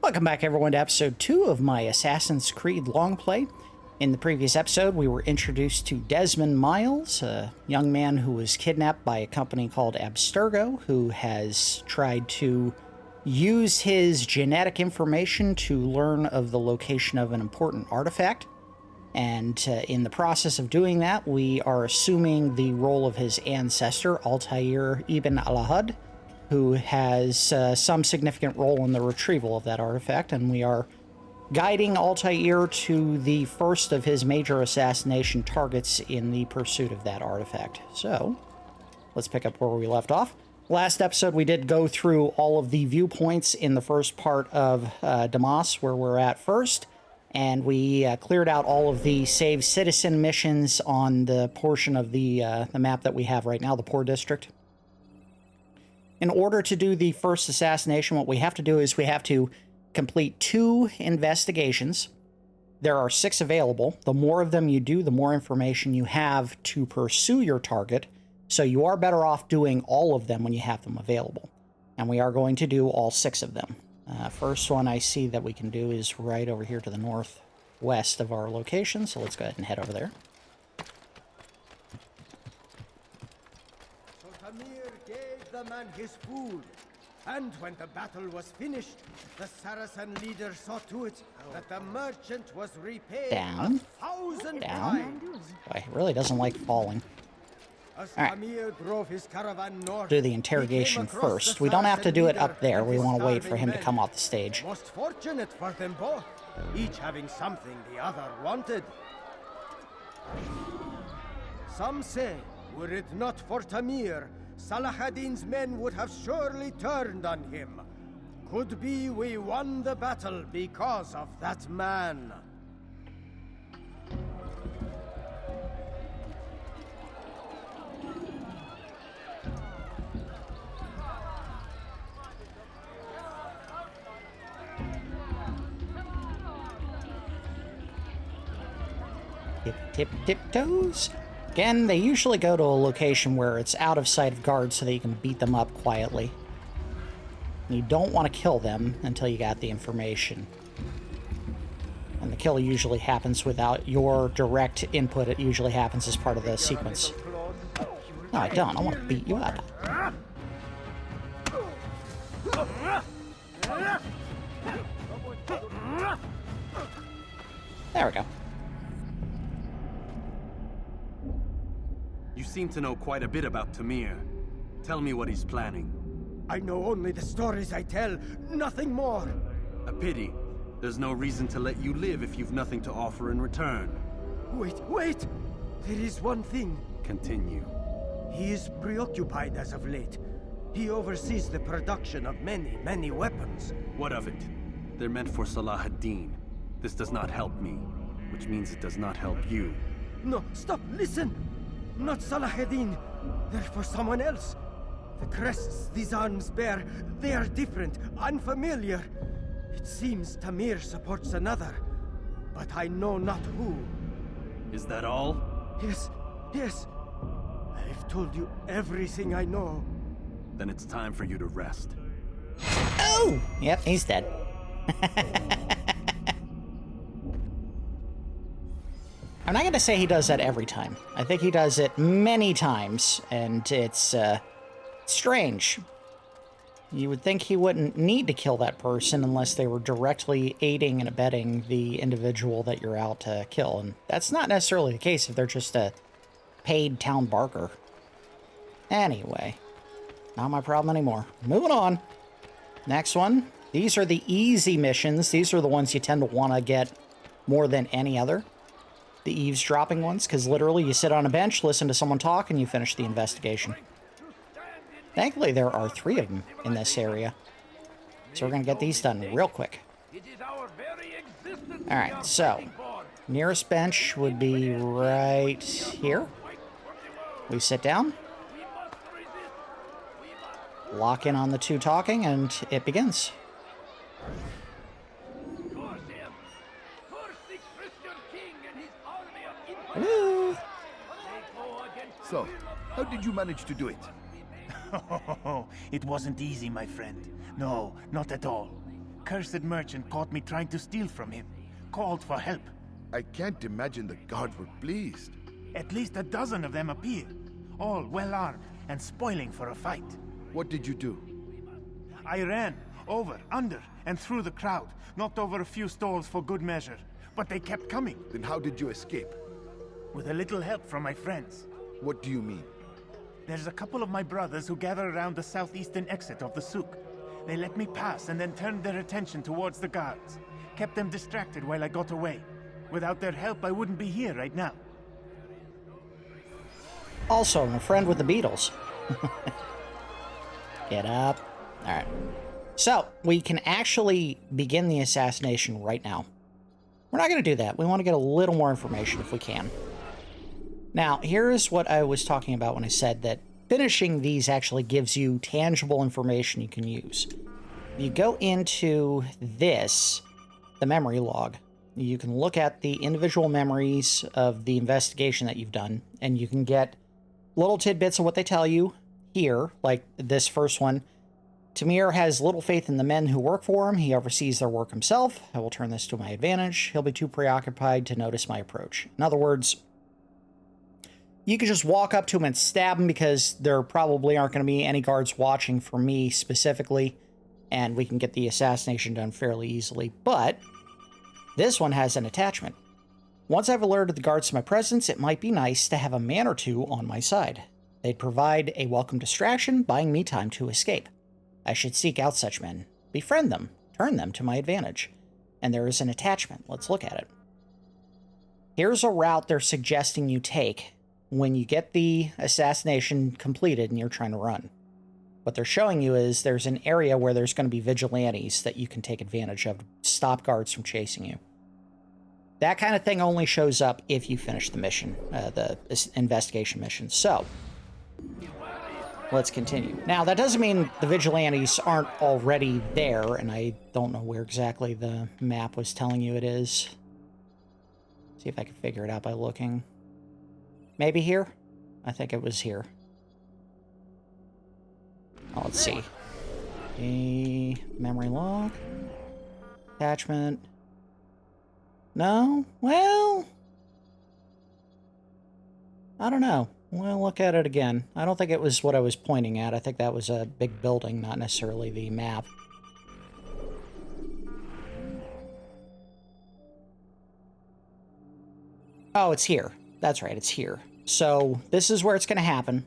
Welcome back, everyone, to episode 2 of my Assassin's Creed Longplay. In the previous episode, we were introduced to Desmond Miles, a young man who was kidnapped by a company called Abstergo, who has tried to use his genetic information to learn of the location of an important artifact. And in the process of doing that, we are assuming the role of his ancestor, Altair ibn al-Ahad, who has some significant role in the retrieval of that artifact, and we are guiding Altair to the first of his major assassination targets in the pursuit of that artifact. So, let's pick up where we left off. Last episode, we did go through all of the viewpoints in the first part of Damas, where we're at first, and we cleared out all of the Save Citizen missions on the portion of the map that we have right now, the Poor District. In order to do the first assassination, what we have to do is we have to complete 2 investigations. There are 6 available. The more of them you do, the more information you have to pursue your target. So you are better off doing all of them when you have them available. And we are going to do all 6 of them. First one I see that we can do is right over here to the northwest of our location. So let's go ahead and head over there. Tamir gave the man his food, and when the battle was finished, the Saracen leader saw to it that the merchant was repaid Down. 1,000 Down. times. Boy, he really doesn't like falling. As Alright. Tamir drove his caravan north, Do the he interrogation came across first. the We don't have to Saracen do it leader up there. and We his want to wait for starving him to men. come off the stage. Most fortunate for them both, each having something the other wanted. Some say, were it not for Tamir, Salah ad-Din's men would have surely turned on him. Could be we won the battle because of that man. Tiptoes. Again, they usually go to a location where it's out of sight of guards so that you can beat them up quietly. You don't want to kill them until you got the information. And the kill usually happens without your direct input. It usually happens as part of the sequence. No, I don't. I want to beat you up. There we go. You seem to know quite a bit about Tamir. Tell me what he's planning. I know only the stories I tell, nothing more. A pity. There's no reason to let you live if you've nothing to offer in return. Wait! There is one thing. Continue. He is preoccupied as of late. He oversees the production of many weapons. What of it? They're meant for Salah ad-Din. This does not help me, which means it does not help you. No, stop, listen! Not Salah ad-Din. They're for someone else. The crests these arms bear, they are different, unfamiliar. It seems Tamir supports another, but I know not who. Is that all? Yes. I've told you everything I know. Then it's time for you to rest. Oh! Yep, he's dead. I'm not going to say he does that every time. I think he does it many times, and it's strange. You would think he wouldn't need to kill that person unless they were directly aiding and abetting the individual that you're out to kill, and that's not necessarily the case if they're just a paid town barker. Anyway, not my problem anymore. Moving on. Next one. These are the easy missions. These are the ones you tend to want to get more than any other. The eavesdropping ones, because literally you sit on a bench, listen to someone talk, and you finish the investigation. Thankfully, there are 3 of them in this area. So we're going to get these done real quick. Alright, so nearest bench would be right here. We sit down, lock in on the 2 talking, and it begins. Hello. So, how did you manage to do it? It wasn't easy, my friend. No, not at all. cursed merchant caught me trying to steal from him. Called for help. I can't imagine the guards were pleased. At least a dozen of them appeared. All well armed and spoiling for a fight. What did you do? I ran over, under, and through the crowd. Knocked over a few stalls for good measure. But they kept coming. Then how did you escape? With a little help from my friends. What do you mean? There's a couple of my brothers who gather around the southeastern exit of the souk. They let me pass and then turned their attention towards the guards. Kept them distracted while I got away. Without their help, I wouldn't be here right now. Also, I'm a friend with the Beatles. Get up. Alright. So, we can actually begin the assassination right now. We're not going to do that. We want to get a little more information if we can. Now, here's what I was talking about when I said that finishing these actually gives you tangible information you can use. You go into this, the memory log. You can look at the individual memories of the investigation that you've done, and you can get little tidbits of what they tell you here, like this first one. Tamir has little faith in the men who work for him. He oversees their work himself. I will turn this to my advantage. He'll be too preoccupied to notice my approach. In other words, you can just walk up to him and stab him because there probably aren't going to be any guards watching for me specifically, and we can get the assassination done fairly easily. But this one has an attachment. Once I've alerted the guards to my presence, it might be nice to have a man or two on my side. They'd provide a welcome distraction, buying me time to escape. I should seek out such men, befriend them, turn them to my advantage. And there is an attachment. Let's look at it. Here's a route they're suggesting you take when you get the assassination completed and you're trying to run. What they're showing you is there's an area where there's going to be vigilantes that you can take advantage of to stop guards from chasing you. That kind of thing only shows up if you finish the mission, the investigation mission. So, let's continue. Now, that doesn't mean the vigilantes aren't already there, and I don't know where exactly the map was telling you it is. See if I can figure it out by looking. Maybe here? I think it was here. Oh, let's see. A memory log. Attachment. No? Well, I don't know. We'll look at it again. I don't think it was what I was pointing at. I think that was a big building, not necessarily the map. Oh, it's here. That's right, it's here. So this is where it's going to happen.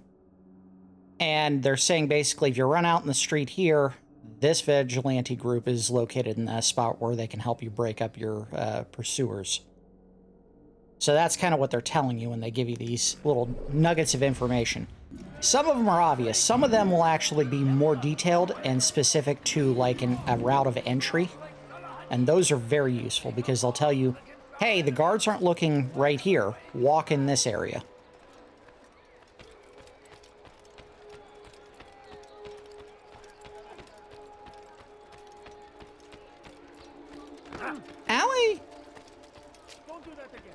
And they're saying basically if you run out in the street here, this vigilante group is located in a spot where they can help you break up your pursuers. So that's kind of what they're telling you when they give you these little nuggets of information. Some of them are obvious. Some of them will actually be more detailed and specific to like a route of entry. And those are very useful because they'll tell you, hey, the guards aren't looking right here. Walk in this area. Owie! Don't do that again.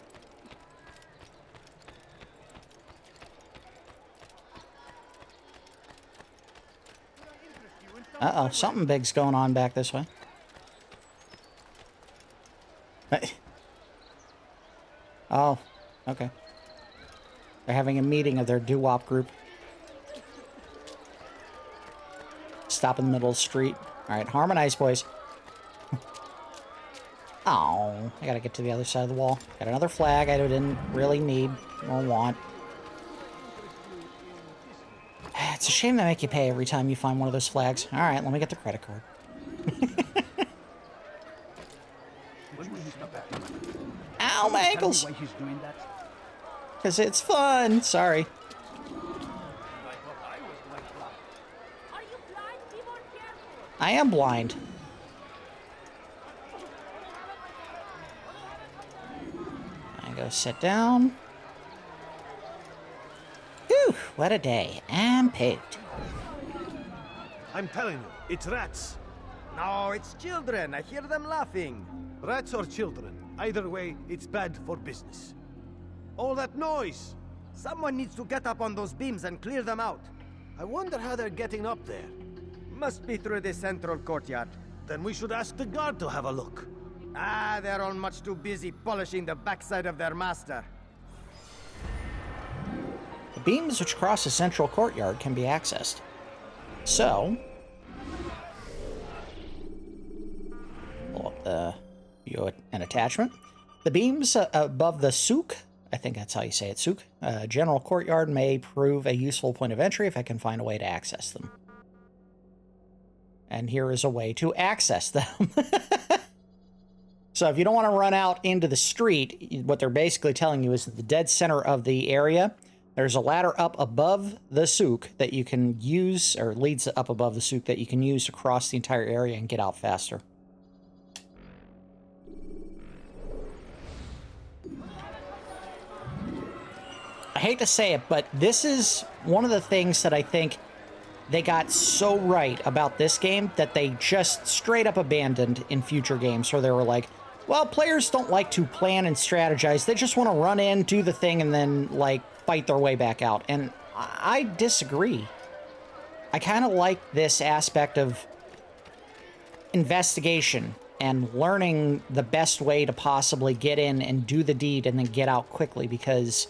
Uh-oh, something big's going on back this way. Oh, okay. They're having a meeting of their Doo-Wop group. Stop in the middle of the street. Alright, harmonize, boys. Oh, I gotta get to the other side of the wall. Got another flag I didn't really need or want. It's a shame they make you pay every time you find one of those flags. Alright, let me get the credit card. Ow, my ankles! Because it's fun. Sorry. I am blind. I go sit down. Whew, what a day. I'm pooped. I'm telling you, it's rats. No, it's children. I hear them laughing. Rats or children. Either way, it's bad for business. All that noise! Someone needs to get up on those beams and clear them out. I wonder how they're getting up there. Must be through the central courtyard. Then we should ask the guard to have a look. Ah, they're all much too busy polishing the backside of their master. The beams which cross the central courtyard can be accessed. So, pull up the view and attachment. The beams above the souk, I think that's how you say it, souk, general courtyard may prove a useful point of entry if I can find a way to access them. And here is a way to access them. So if you don't want to run out into the street, what they're basically telling you is that the dead center of the area, there's a ladder up above the souk that you can use, or leads up above the souk that you can use to cross the entire area and get out faster. I hate to say it, but this is one of the things that I think they got so right about this game that they just straight up abandoned in future games, where they were like, well, players don't like to plan and strategize. They just want to run in, do the thing, and then, like, fight their way back out. And I disagree. I kind of like this aspect of investigation and learning the best way to possibly get in and do the deed and then get out quickly, because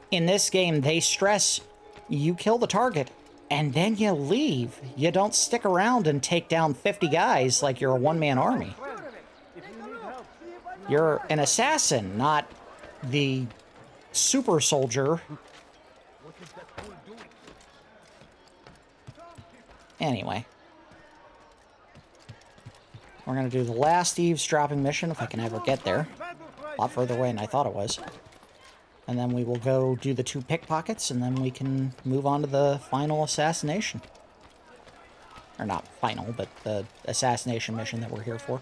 in this game, they stress you kill the target and then you leave. You don't stick around and take down 50 guys like you're a one-man army. You're an assassin, not the super soldier. Anyway. We're going to do the last eavesdropping mission, if I can ever get there. A lot further away than I thought it was. And then we will go do the 2 pickpockets, and then we can move on to the final assassination. Or not final, but the assassination mission that we're here for.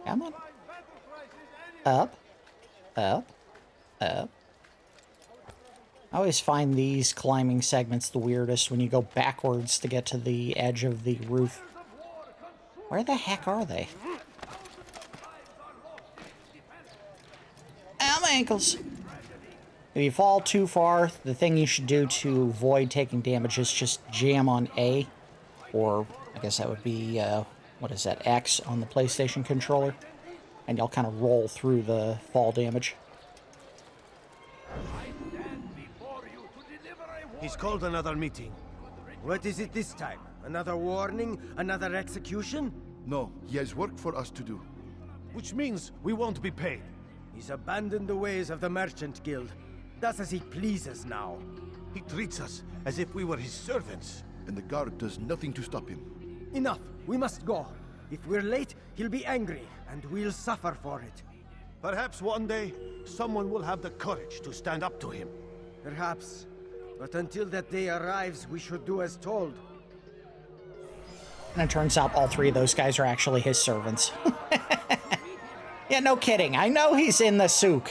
Come on. Up. Up. Up. I always find these climbing segments the weirdest when you go backwards to get to the edge of the roof. Where the heck are they? Ow, my ankles! If you fall too far, the thing you should do to avoid taking damage is just jam on A. Or, I guess that would be, what is that, X on the PlayStation controller. And you'll kind of roll through the fall damage. He's called another meeting. What is it this time? Another warning? Another execution? No, he has work for us to do. Which means we won't be paid. He's abandoned the ways of the Merchant Guild. Does as he pleases now. He treats us as if we were his servants. And the guard does nothing to stop him. Enough. We must go. If we're late, he'll be angry, and we'll suffer for it. Perhaps one day, someone will have the courage to stand up to him. Perhaps. But until that day arrives, we should do as told. And it turns out all 3 of those guys are actually his servants. Yeah, no kidding. I know he's in the souk.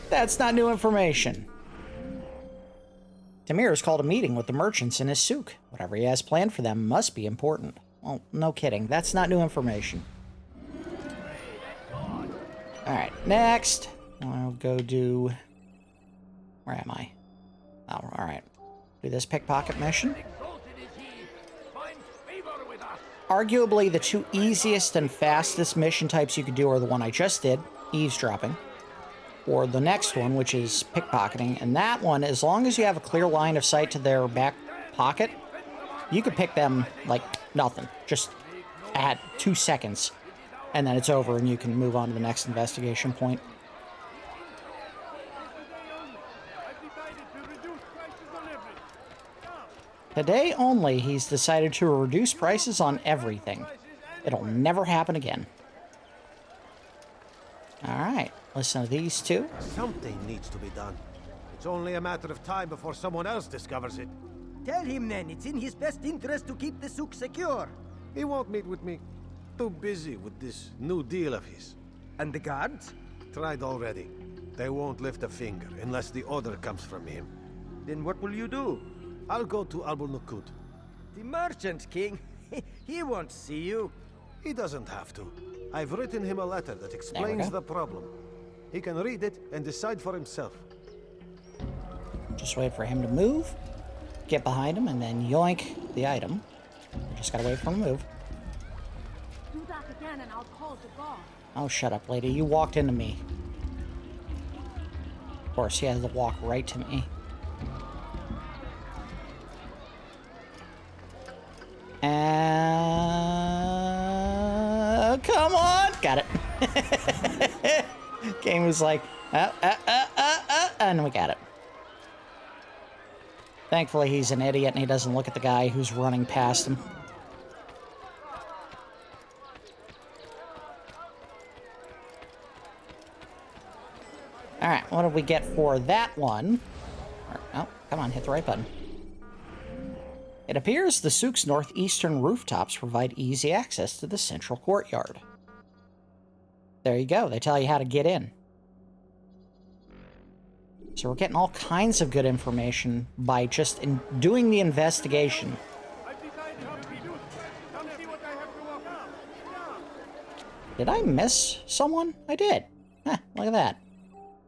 That's not new information. Tamir has called a meeting with the merchants in his souk. Whatever he has planned for them must be important. Well, no kidding. That's not new information. Alright, next. I'll go do... Where am I? Oh, alright. Do this pickpocket mission. Arguably, the 2 easiest and fastest mission types you could do are the one I just did, eavesdropping, or the next one, which is pickpocketing. And that one, as long as you have a clear line of sight to their back pocket, you could pick them like nothing. Just add 2 seconds, and then it's over, and you can move on to the next investigation point. Today only, he's decided to reduce prices on everything. It'll never happen again. Alright, listen to these 2. Something needs to be done. It's only a matter of time before someone else discovers it. Tell him then, it's in his best interest to keep the souk secure. He won't meet with me. Too busy with this new deal of his. And the guards? Tried already. They won't lift a finger unless the order comes from him. Then what will you do? I'll go to Al-Nukud. The Merchant King? He won't see you. He doesn't have to. I've written him a letter that explains the problem. He can read it and decide for himself. Just wait for him to move. get behind him and then yoink the item. Just gotta wait for him to move. Do that again and I'll call the guard. Oh, shut up, lady. You walked into me. Of course, he has to walk right to me. And... come on! Got it. Game was like, and we got it. Thankfully, he's an idiot and he doesn't look at the guy who's running past him. Alright, what did we get for that one? Oh, come on, hit the right button. It appears the souk's northeastern rooftops provide easy access to the central courtyard. There you go, they tell you how to get in. So we're getting all kinds of good information by just doing the investigation. Did I miss someone? I did. Huh, look at that.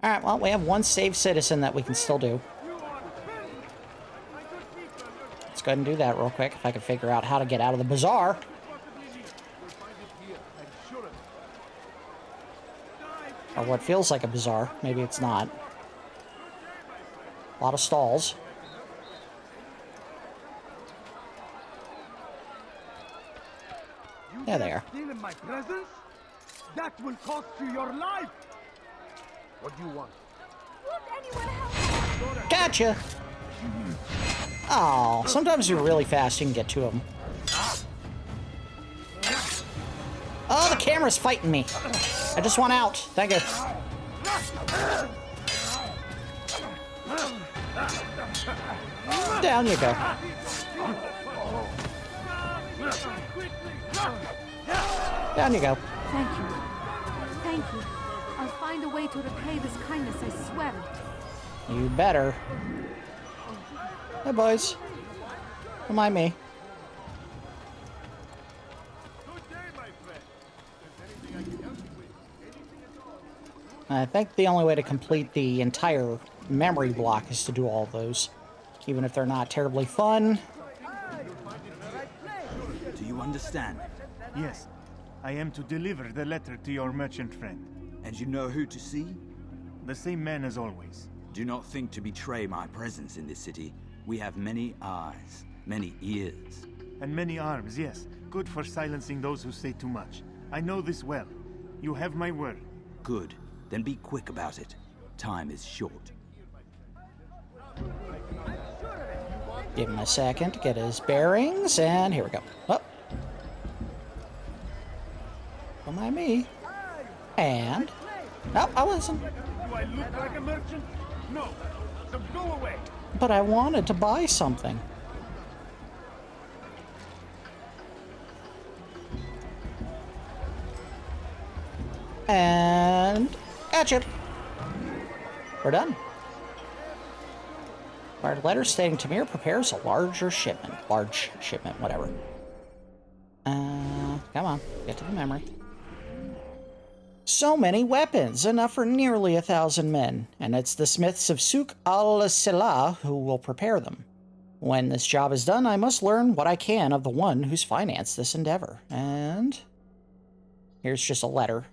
Alright, well, we have one saved citizen that we can still do. Let's go ahead and do that real quick, if I can figure out how to get out of the bazaar. Or what feels like a bazaar. Maybe it's not. A lot of stalls. There they are. Steal in my presence? That will cost you your life! What do you want? Won't anyone help? Gotcha! Oh, sometimes you're really fast, you can get to them. Oh, the camera's fighting me. I just want out. Thank you. Down you go. Down you go. Thank you. Thank you. I'll find a way to repay this kindness, I swear it. You better. Hey, boys. Don't mind me. I think the only way to complete the entire memory block is to do all of those. Even if they're not terribly fun. Do you understand? Yes. I am to deliver the letter to your merchant friend. And you know who to see? The same man as always. Do not think to betray my presence in this city. We have many eyes, many ears. And many arms, yes. Good for silencing those who say too much. I know this well. You have my word. Good. Then be quick about it. Time is short. Give him a second to get his bearings, and here we go. Oh. Don't mind me. And... no, I wasn't. Do I look like a merchant? No. So go away. But I wanted to buy something. And... gotcha. We're done. Our letter stating Tamir prepares a large shipment, whatever. Come on, get to the memory. So many weapons, enough for nearly 1,000 men, and it's the smiths of Souk al-Silah who will prepare them. When this job is done, I must learn what I can of the one who's financed this endeavor. And here's just a letter.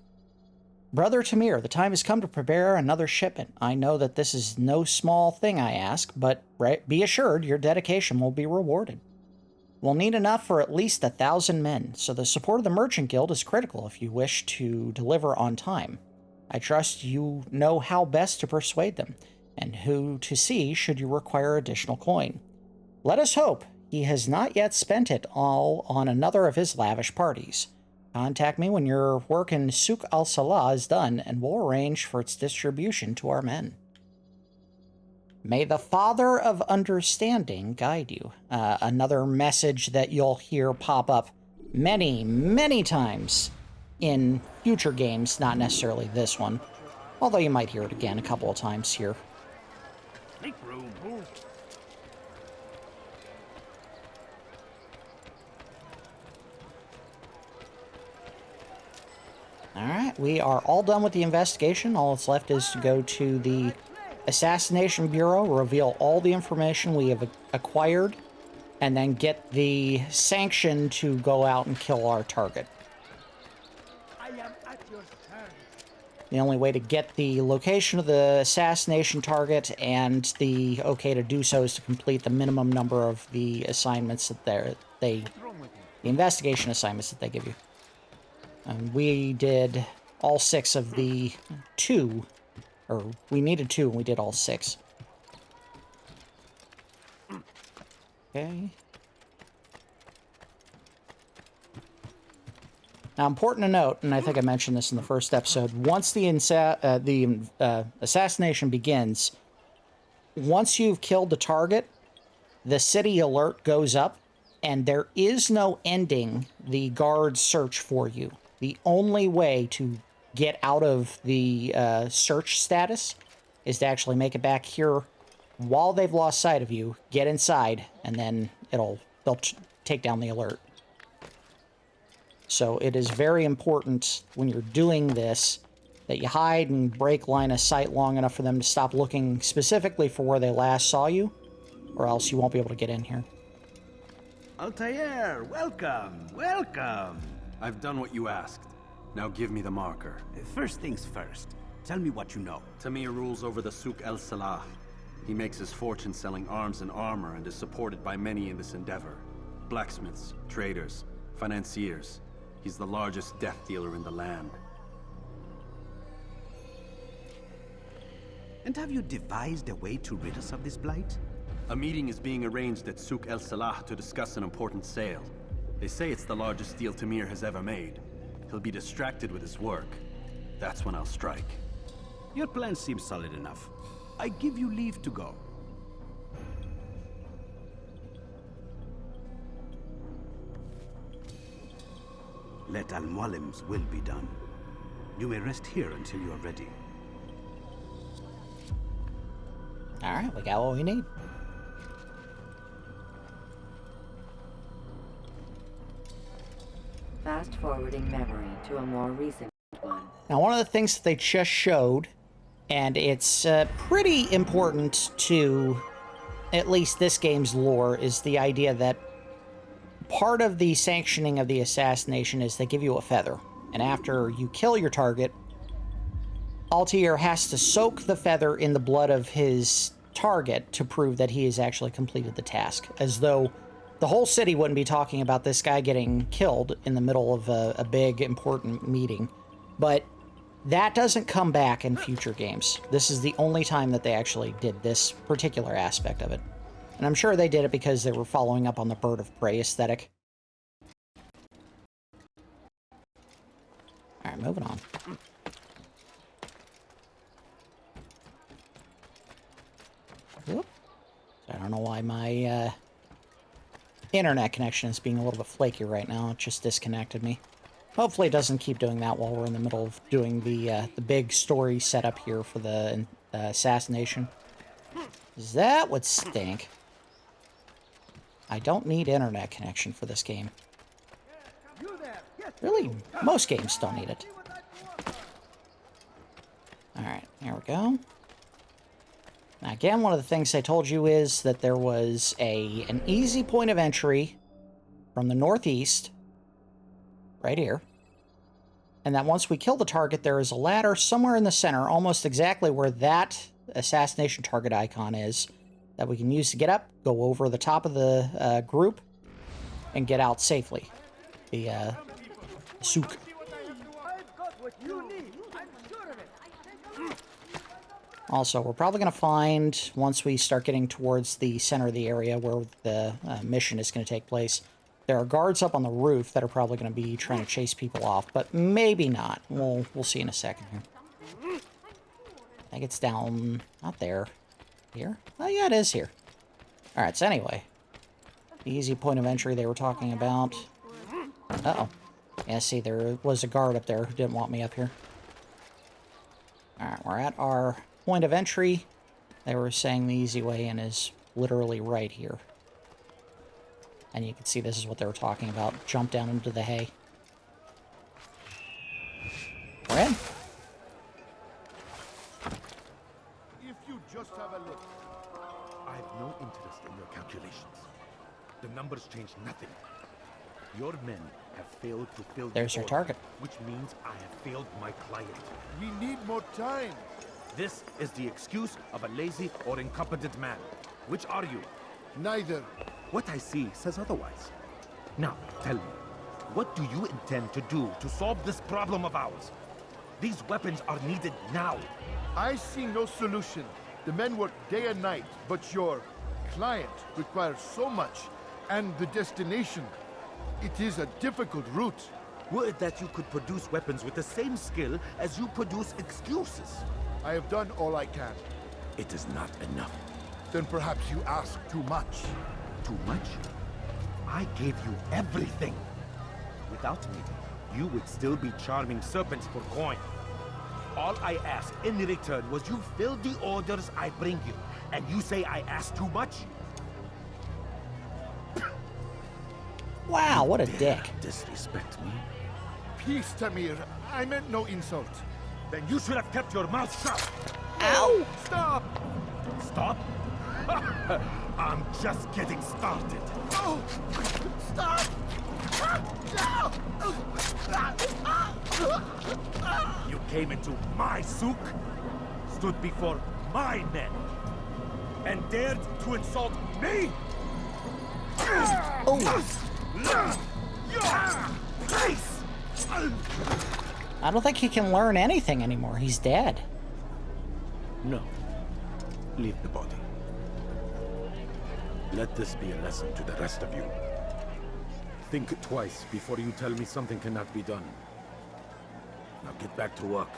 Brother Tamir, the time has come to prepare another shipment. I know that this is no small thing I ask, but be assured your dedication will be rewarded. We'll need enough for at least 1,000 men, so the support of the Merchant Guild is critical if you wish to deliver on time. I trust you know how best to persuade them, and who to see should you require additional coin. Let us hope he has not yet spent it all on another of his lavish parties. Contact me when your work in Souk al-Silah is done, and we'll arrange for its distribution to our men. May the Father of Understanding guide you. Another message that you'll hear pop up many, many times in future games, not necessarily this one. Although you might hear it again a couple of times here. Make room, move. Alright, we are all done with the investigation. All that's left is to go to the Assassination Bureau, reveal all the information we have acquired, and then get the sanction to go out and kill our target. I am at your service. The only way to get the location of the assassination target and the okay to do so is to complete the minimum number of the assignments that the investigation assignments that they give you. We did all 6 of the 2, or we needed 2 and we did all 6. Okay. Now, important to note, and I think I mentioned this in the first episode, once the assassination begins, once you've killed the target, the city alert goes up, and there is no ending the guard's search for you. The only way to get out of the search status is to actually make it back here while they've lost sight of you, get inside, and then they'll take down the alert. So it is very important when you're doing this that you hide and break line of sight long enough for them to stop looking specifically for where they last saw you, or else you won't be able to get in here. Altair, welcome, welcome. I've done what you asked. Now give me the marker. First things first, tell me what you know. Tamir rules over the souk el-Salah. He makes his fortune selling arms and armor and is supported by many in this endeavor. Blacksmiths, traders, financiers. He's the largest death dealer in the land. And have you devised a way to rid us of this blight? A meeting is being arranged at Souk el-Salah to discuss an important sale. They say it's the largest deal Tamir has ever made. He'll be distracted with his work. That's when I'll strike. Your plan seems solid enough. I give you leave to go. Let Al-Mualim's will be done. You may rest here until you are ready. Alright, we got what we need. Fast forwarding memory to a more recent one. Now, one of the things that they just showed, and it's pretty important to at least this game's lore, is the idea that part of the sanctioning of the assassination is they give you a feather. And after you kill your target, Altair has to soak the feather in the blood of his target to prove that he has actually completed the task. As though the whole city wouldn't be talking about this guy getting killed in the middle of a big, important meeting. But that doesn't come back in future games. This is the only time that they actually did this particular aspect of it. And I'm sure they did it because they were following up on the bird of prey aesthetic. Alright, moving on. Whoop. I don't know why my internet connection is being a little bit flaky right now. It just disconnected me. Hopefully it doesn't keep doing that while we're in the middle of doing the big story setup here for the assassination. That would stink. I don't need internet connection for this game. Really, most games don't need it. Alright, here we go. Now again, one of the things I told you is that there was an easy point of entry from the northeast, right here. And that once we kill the target, there is a ladder somewhere in the center, almost exactly where that assassination target icon is, that we can use to get up, go over the top of the group, and get out safely. The souk. Also, we're probably going to find, once we start getting towards the center of the area where the mission is going to take place, there are guards up on the roof that are probably going to be trying to chase people off, but maybe not. We'll see in a second here. I think it's down, not there. Here? Oh yeah, it is here. Alright, so anyway. The easy point of entry they were talking about. Uh-oh. Yeah, see, there was a guard up there who didn't want me up here. Alright, we're at our point of entry. They were saying the easy way in is literally right here. And you can see this is what they were talking about. Jump down into the hay. We're in. If you Just have a look. I have no interest in your calculations. The numbers change nothing. Your men have failed to fill There's the your order, target. which means I have failed my client. We need more time. This is the excuse of a lazy or incompetent man. Which are you? Neither. What I see says otherwise. Now, tell me, what do you intend to do to solve this problem of ours? These weapons are needed now. I see no solution. The men work day and night, but your client requires so much, and the destination. It is a difficult route. Would that you could produce weapons with the same skill as you produce excuses. I have done all I can. It is not enough. Then perhaps you ask too much. Too much? I gave you everything. Without me, you would still be charming serpents for coin. All I asked in return was you fill the orders I bring you, and you say I asked too much? Wow, what a dick. Disrespect me? Peace, Tamir. I meant no insult. Then you should have kept your mouth shut. Ow! Stop! Stop? I'm just getting started. Oh! Stop! You came into my souk, stood before my men, and dared to insult me? I don't think he can learn anything anymore. He's dead. No. Leave the body. Let this be a lesson to the rest of you. Think twice before you tell me something cannot be done. Now get back to work.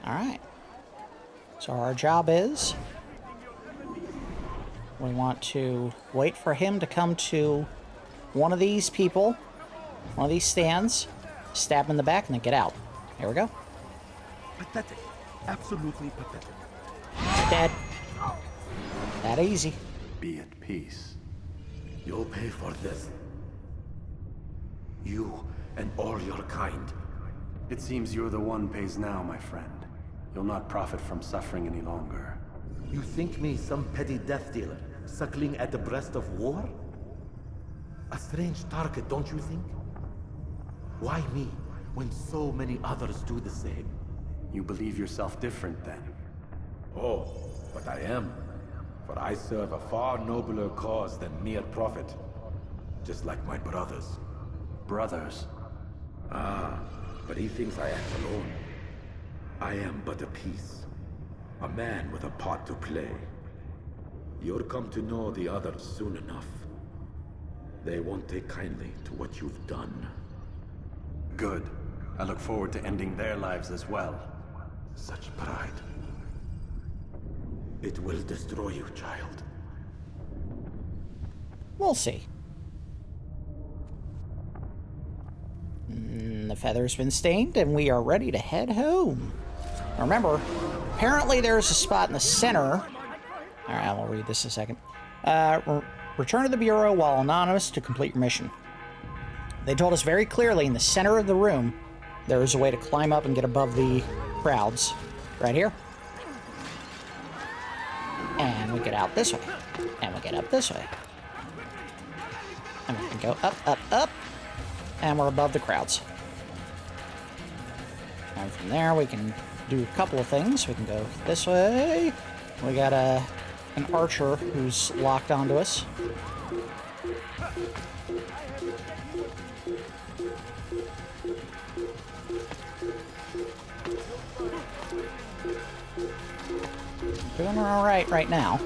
All right. So our job is, we want to wait for him to come to one of these people, one of these stands, stab him in the back, and then get out. Here we go. Pathetic. Absolutely pathetic. Dead. That easy. Be at peace. You'll pay for this. You and all your kind. It seems you're the one pays now, my friend. You'll not profit from suffering any longer. You think me some petty death dealer, suckling at the breast of war? A strange target, don't you think? Why me, when so many others do the same? You believe yourself different, then? Oh, but I am. For I serve a far nobler cause than mere profit. Just like my brothers. Brothers? Ah, but he thinks I act alone. I am but a piece. A man with a part to play. You'll come to know the others soon enough. They won't take kindly to what you've done. Good. I look forward to ending their lives as well. Such pride. It will destroy you, child. We'll see. The feather's been stained, and we are ready to head home. Remember, apparently there's a spot in the center. Alright, I'll read this in a second. Return to the Bureau while anonymous to complete your mission. They told us very clearly in the center of the room there is a way to climb up and get above the crowds. Right here. And we get out this way. And we get up this way. And we can go up, up, up. And we're above the crowds. And from there we can do a couple of things. We can go this way. We got an archer who's locked onto us. Doing all right now.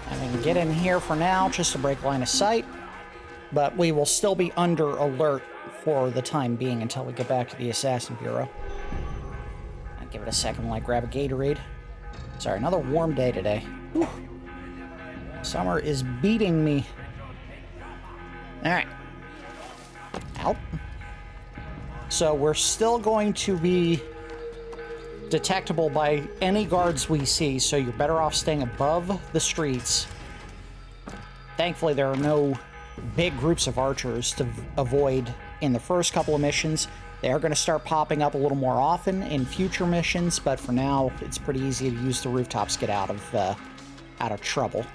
And we can get in here for now just to break line of sight, but we will still be under alert for the time being until we get back to the Assassin Bureau. I'll give it a second while I grab a Gatorade. Sorry, another warm day today. Whew. Summer is beating me. Alright. Out. So we're still going to be detectable by any guards we see, so you're better off staying above the streets Thankfully, there are no big groups of archers to avoid in the first couple of missions. They are going to start popping up a little more often in future missions, but for now, it's pretty easy to use the rooftops to get out of trouble.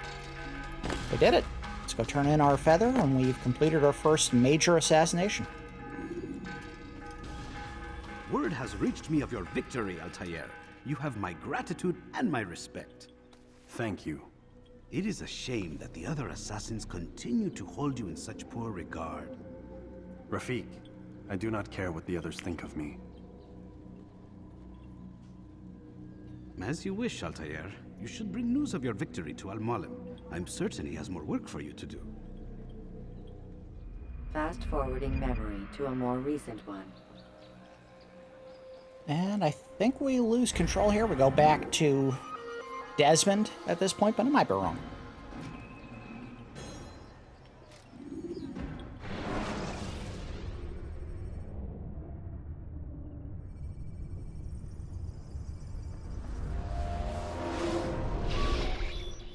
We did it. Let's go turn in our feather, and we've completed our first major assassination. Word has reached me of your victory, Altair. You have my gratitude and my respect. Thank you. It is a shame that the other assassins continue to hold you in such poor regard. Rafik, I do not care what the others think of me. As you wish, Altair. You should bring news of your victory to Al-Mualim. I'm certain he has more work for you to do. Fast forwarding memory to a more recent one. And I think we lose control here. We go back to Desmond at this point, but I might be wrong.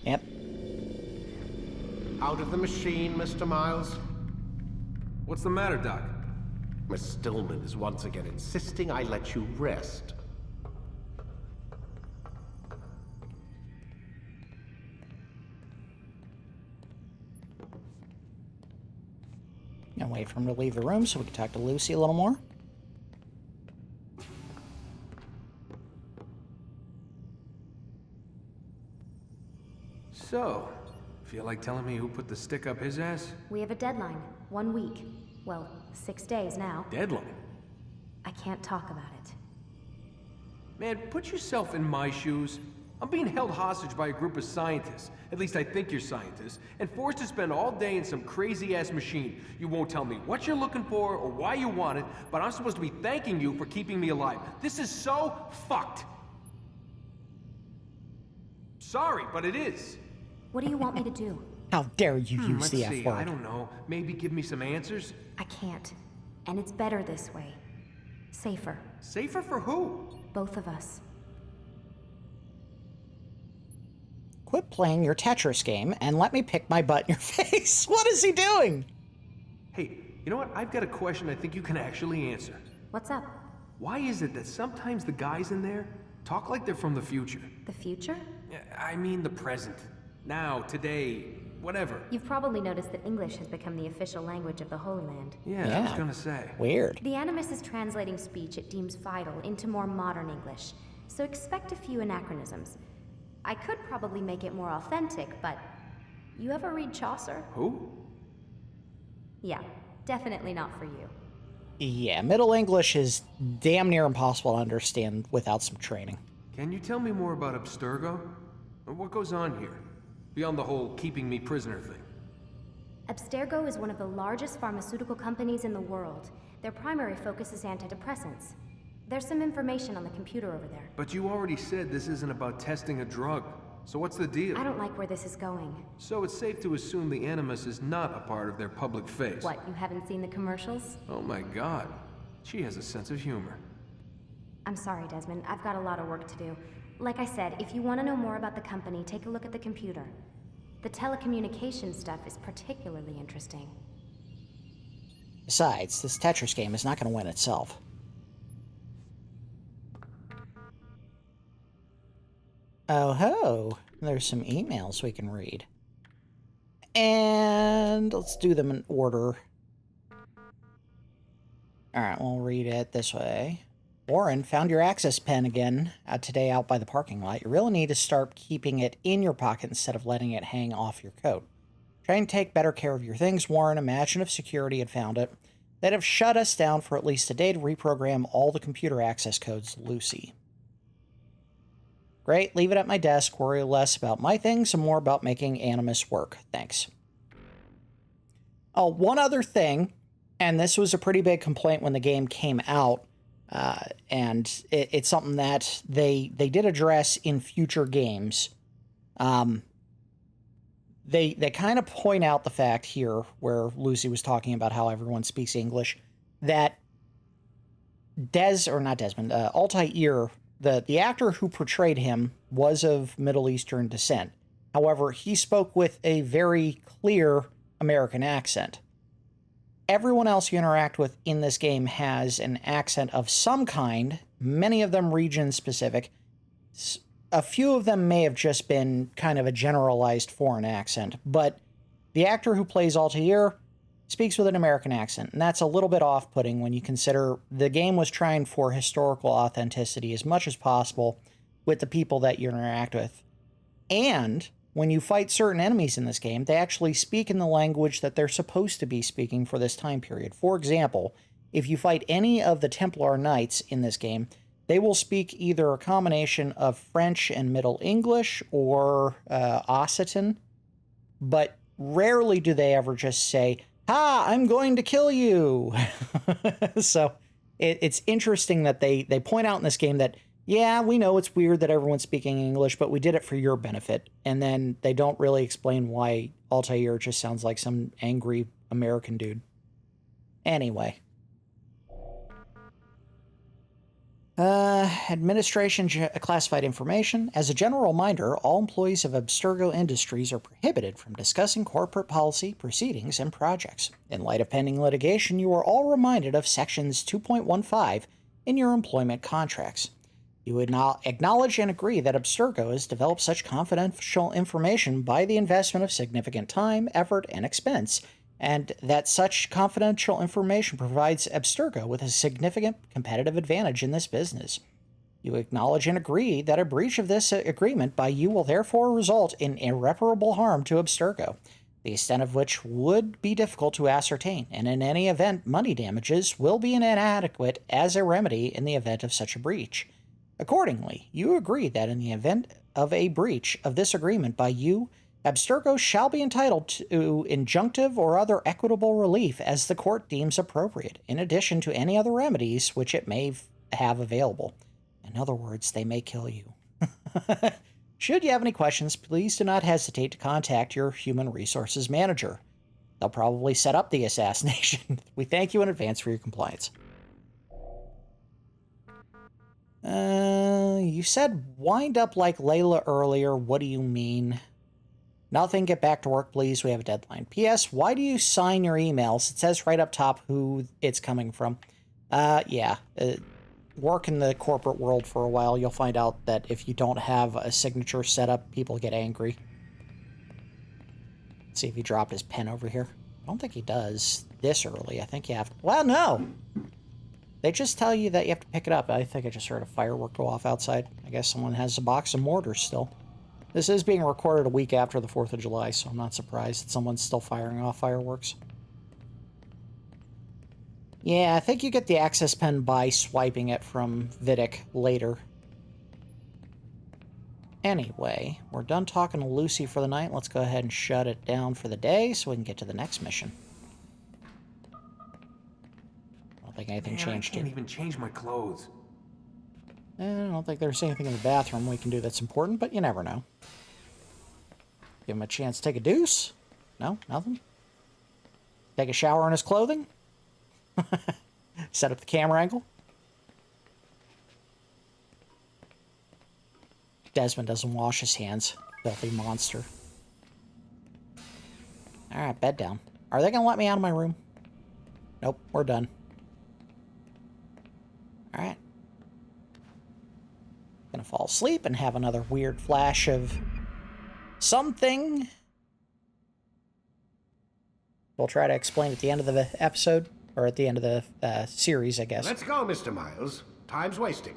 Yep. Out of the machine, Mr. Miles. What's the matter, Doc? Miss Stillman is once again insisting I let you rest. And wait for him to leave the room so we can talk to Lucy a little more. So, feel like telling me who put the stick up his ass? We have a deadline. 1 week. Well, 6 days now. Deadline? I can't talk about it. Man, put yourself in my shoes. I'm being held hostage by a group of scientists. At least I think you're scientists. And forced to spend all day in some crazy-ass machine. You won't tell me what you're looking for or why you want it, but I'm supposed to be thanking you for keeping me alive. This is so fucked. Sorry, but it is. What do you want me to do? How dare you use the F word? I don't know. Maybe give me some answers? I can't. And it's better this way. Safer. Safer for who? Both of us. Quit playing your Tetris game and let me pick my butt in your face. What is he doing? Hey, you know what? I've got a question I think you can actually answer. What's up? Why is it that sometimes the guys in there talk like they're from the future? The future? I mean the present. Now, today, whatever. You've probably noticed that English has become the official language of the Holy Land. Yeah, I was gonna say. Weird. The Animus is translating speech it deems vital into more modern English, so expect a few anachronisms. I could probably make it more authentic, but... You ever read Chaucer? Who? Yeah, definitely not for you. Yeah, Middle English is damn near impossible to understand without some training. Can you tell me more about Abstergo? What goes on here? Beyond the whole keeping me prisoner thing. Abstergo is one of the largest pharmaceutical companies in the world. Their primary focus is antidepressants. There's some information on the computer over there. But you already said this isn't about testing a drug. So what's the deal? I don't like where this is going. So it's safe to assume the Animus is not a part of their public face. What, you haven't seen the commercials? Oh my god. She has a sense of humor. I'm sorry, Desmond. I've got a lot of work to do. Like I said, if you want to know more about the company, take a look at the computer. The telecommunication stuff is particularly interesting. Besides, this Tetris game is not going to win itself. Oh ho! There's some emails we can read. And let's do them in order. Alright, we'll read it this way. Warren, found your access pen again today out by the parking lot. You really need to start keeping it in your pocket instead of letting it hang off your coat. Try and take better care of your things, Warren. Imagine if security had found it. They'd have shut us down for at least a day to reprogram all the computer access codes, Lucy. Great, leave it at my desk. Worry less about my things and more about making Animus work. Thanks. Oh, one other thing, and this was a pretty big complaint when the game came out, and it's something that they did address in future games. They kind of point out the fact here, where Lucy was talking about how everyone speaks English, that Altair, the actor who portrayed him, was of Middle Eastern descent. However, he spoke with a very clear American accent. Everyone else you interact with in this game has an accent of some kind, many of them region-specific. A few of them may have just been kind of a generalized foreign accent, but the actor who plays Altair speaks with an American accent, and that's a little bit off-putting when you consider the game was trying for historical authenticity as much as possible with the people that you interact with. And when you fight certain enemies in this game, they actually speak in the language that they're supposed to be speaking for this time period. For example, if you fight any of the Templar Knights in this game, they will speak either a combination of French and Middle English or Occitan, but rarely do they ever just say, "Ha, I'm going to kill you." So it's interesting that they point out in this game that, yeah, we know it's weird that everyone's speaking English, but we did it for your benefit. And then they don't really explain why Altair just sounds like some angry American dude. Anyway. Administration classified information. As a general reminder, all employees of Abstergo Industries are prohibited from discussing corporate policy, proceedings, and projects. In light of pending litigation, you are all reminded of sections 2.15 in your employment contracts. You would now acknowledge and agree that Abstergo has developed such confidential information by the investment of significant time, effort, and expense, and that such confidential information provides Abstergo with a significant competitive advantage in this business. You acknowledge and agree that a breach of this agreement by you will therefore result in irreparable harm to Abstergo, the extent of which would be difficult to ascertain, and in any event, money damages will be inadequate as a remedy in the event of such a breach. Accordingly, you agree that in the event of a breach of this agreement by you, Abstergo shall be entitled to injunctive or other equitable relief as the court deems appropriate, in addition to any other remedies which it may have available. In other words, they may kill you. Should you have any questions, please do not hesitate to contact your human resources manager. They'll probably set up the assassination. We thank you in advance for your compliance. You said wind up like Layla earlier. What do you mean? Nothing. Get back to work, please. We have a deadline. P.S. Why do you sign your emails? It says right up top who it's coming from. Work in the corporate world for a while. You'll find out that if you don't have a signature set up, people get angry. Let's see if he dropped his pen over here. I don't think he does this early. I think you have... Well, no! They just tell you that you have to pick it up. I think I just heard a firework go off outside. I guess someone has a box of mortars still. This is being recorded a week after the 4th of July, so I'm not surprised that someone's still firing off fireworks. Yeah, I think you get the access pen by swiping it from Vidic later. Anyway, we're done talking to Lucy for the night. Let's go ahead and shut it down for the day so we can get to the next mission. I don't think anything changed here. I can't even change my clothes. I don't think there's anything in the bathroom we can do that's important, but you never know. Give him a chance to take a deuce? No? Nothing? Take a shower in his clothing? Set up the camera angle? Desmond doesn't wash his hands. Filthy monster. Alright, bed down. Are they gonna let me out of my room? Nope, we're done. Alright. Gonna fall asleep and have another weird flash of something. We'll try to explain at the end of the episode, or at the end of the series, I guess. Let's go, Mr. Miles. Time's wasting.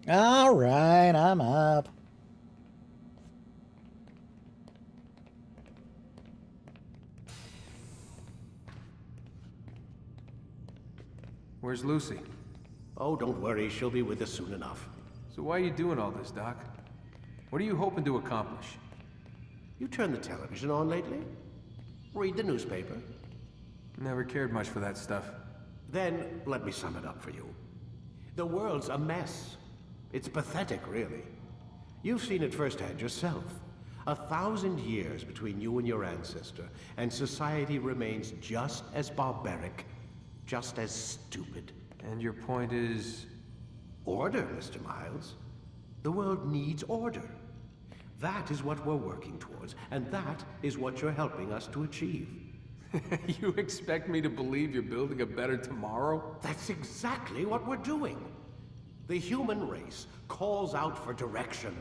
All right, I'm up. Where's Lucy? Oh, don't worry. She'll be with us soon enough. So why are you doing all this, Doc? What are you hoping to accomplish? You turned the television on lately? Read the newspaper? Never cared much for that stuff. Then, let me sum it up for you. The world's a mess. It's pathetic, really. You've seen it firsthand yourself. 1,000 years between you and your ancestor, and society remains just as barbaric, just as stupid. And your point is? Order, Mr. Miles. The world needs order. That is what we're working towards, and that is what you're helping us to achieve. You expect me to believe you're building a better tomorrow? That's exactly what we're doing. The human race calls out for direction.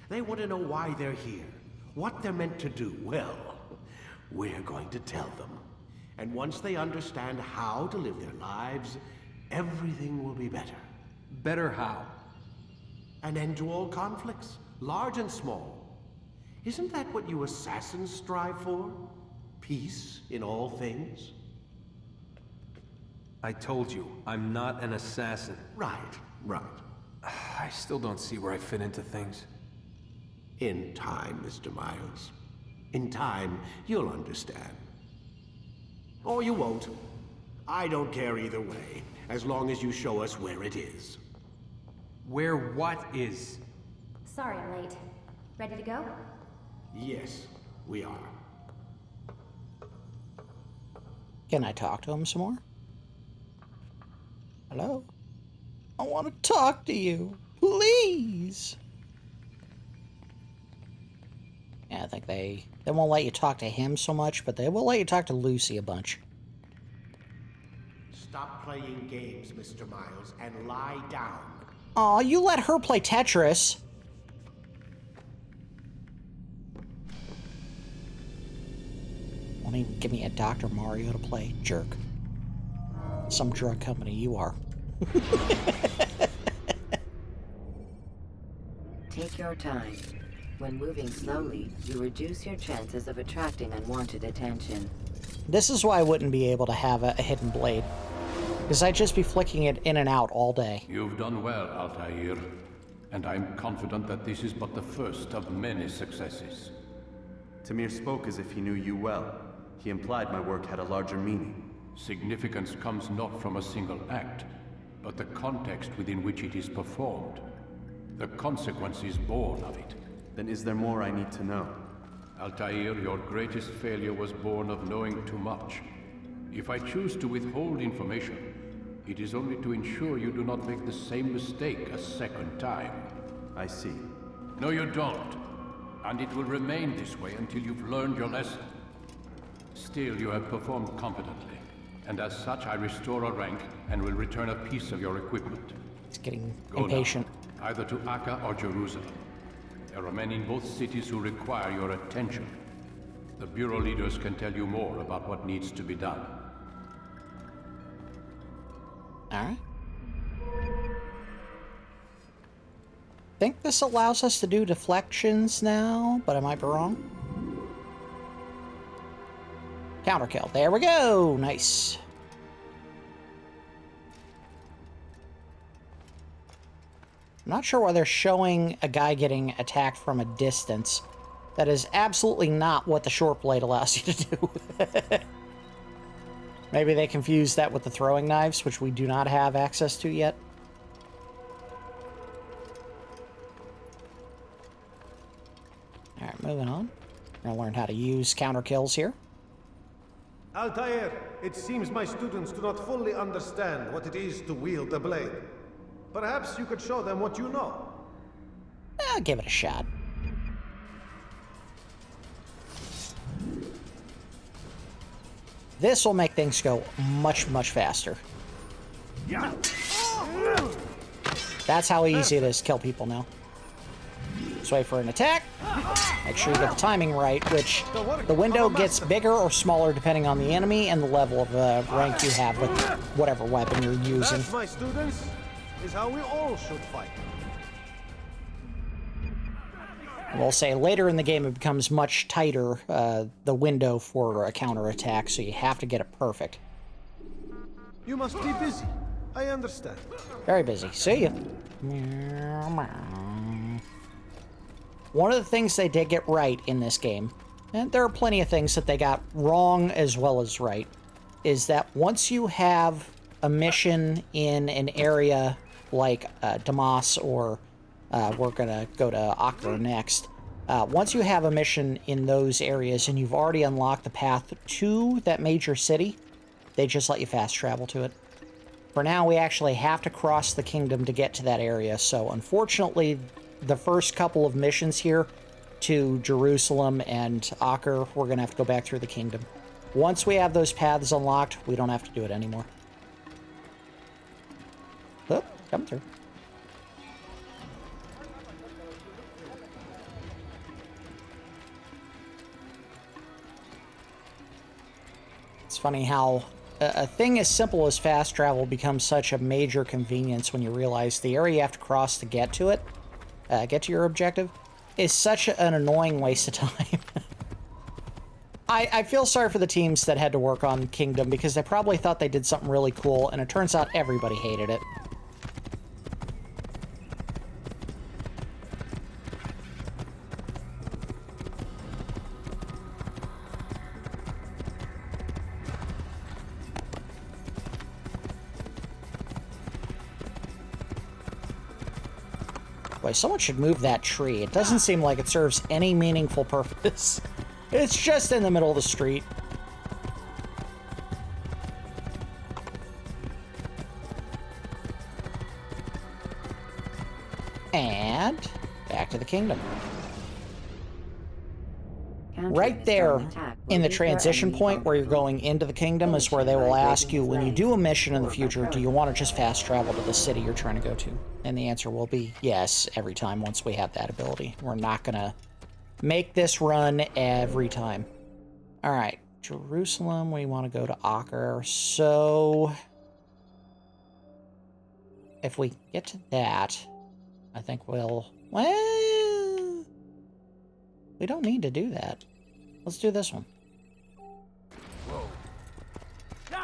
They want to know why they're here, what they're meant to do. Well, we're going to tell them. And once they understand how to live their lives, everything will be better. Better how? An end to all conflicts, large and small. Isn't that what you assassins strive for? Peace in all things? I told you, I'm not an assassin. Right. I still don't see where I fit into things. In time, Mr. Miles. In time, you'll understand. Or you won't. I don't care either way, as long as you show us where it is. Where what is? Sorry I'm late. Ready to go? Yes, we are. Can I talk to him some more? Hello? I want to talk to you. Please. Yeah, I think they won't let you talk to him so much, but they will let you talk to Lucy a bunch. Stop playing games, Mr. Miles, and lie down. Aw, you let her play Tetris. Won't even give me a Dr. Mario to play. Jerk. Some drug company you are. Take your time. When moving slowly, you reduce your chances of attracting unwanted attention. This is why I wouldn't be able to have a hidden blade. Because I'd just be flicking it in and out all day. You've done well, Altair. And I'm confident that this is but the first of many successes. Tamir spoke as if he knew you well. He implied my work had a larger meaning. Significance comes not from a single act, but the context within which it is performed. The consequences born of it. Then is there more I need to know? Altair, your greatest failure was born of knowing too much. If I choose to withhold information, it is only to ensure you do not make the same mistake a second time. I see. No, you don't. And it will remain this way until you've learned your lesson. Still, you have performed competently, and as such I restore a rank and will return a piece of your equipment. It's getting Go impatient. Now, either to Akka or Jerusalem. There are men in both cities who require your attention. The Bureau leaders can tell you more about what needs to be done. Alright. Think this allows us to do deflections now, but I might be wrong. Counterkill. There we go! Nice. I'm not sure why they're showing a guy getting attacked from a distance. That is absolutely not what the short blade allows you to do. Maybe they confused that with the throwing knives, which we do not have access to yet. Alright, moving on. We're gonna learn how to use counter kills here. Altair, it seems my students do not fully understand what it is to wield a blade. Perhaps you could show them what you know. I'll give it a shot. This will make things go much, much faster. That's how easy it is to kill people now. Just wait for an attack. Make sure you get the timing right, which the window gets bigger or smaller depending on the enemy and the level of rank you have with whatever weapon you're using. That, my students, is how we all should fight. We'll say later in the game it becomes much tighter, the window for a counterattack, so you have to get it perfect. You must be busy. I understand. Very busy. See ya. One of the things they did get right in this game, and there are plenty of things that they got wrong as well as right, is that once you have a mission in an area like Damas or we're gonna go to Acre next. Once you have a mission in those areas and you've already unlocked the path to that major city, they just let you fast travel to it. For now, we actually have to cross the kingdom to get to that area, so unfortunately, the first couple of missions here to Jerusalem and Acre, we're going to have to go back through the kingdom. Once we have those paths unlocked, we don't have to do it anymore. Oh, come through. It's funny how a thing as simple as fast travel becomes such a major convenience when you realize the area you have to cross to get to it, get to your objective, is such an annoying waste of time. I feel sorry for the teams that had to work on Kingdom because they probably thought they did something really cool, and it turns out everybody hated it. Boy, someone should move that tree. It doesn't seem like it serves any meaningful purpose. It's just in the middle of the street. And back to the kingdom. Right there in the transition point where you're going into the kingdom is where they will ask you, when you do a mission in the future, do you want to just fast travel to the city you're trying to go to? And the answer will be yes every time once we have that ability. We're not going to make this run every time. All right, Jerusalem, we want to go to Acre. So if we get to that, I think well, we don't need to do that. Let's do this one.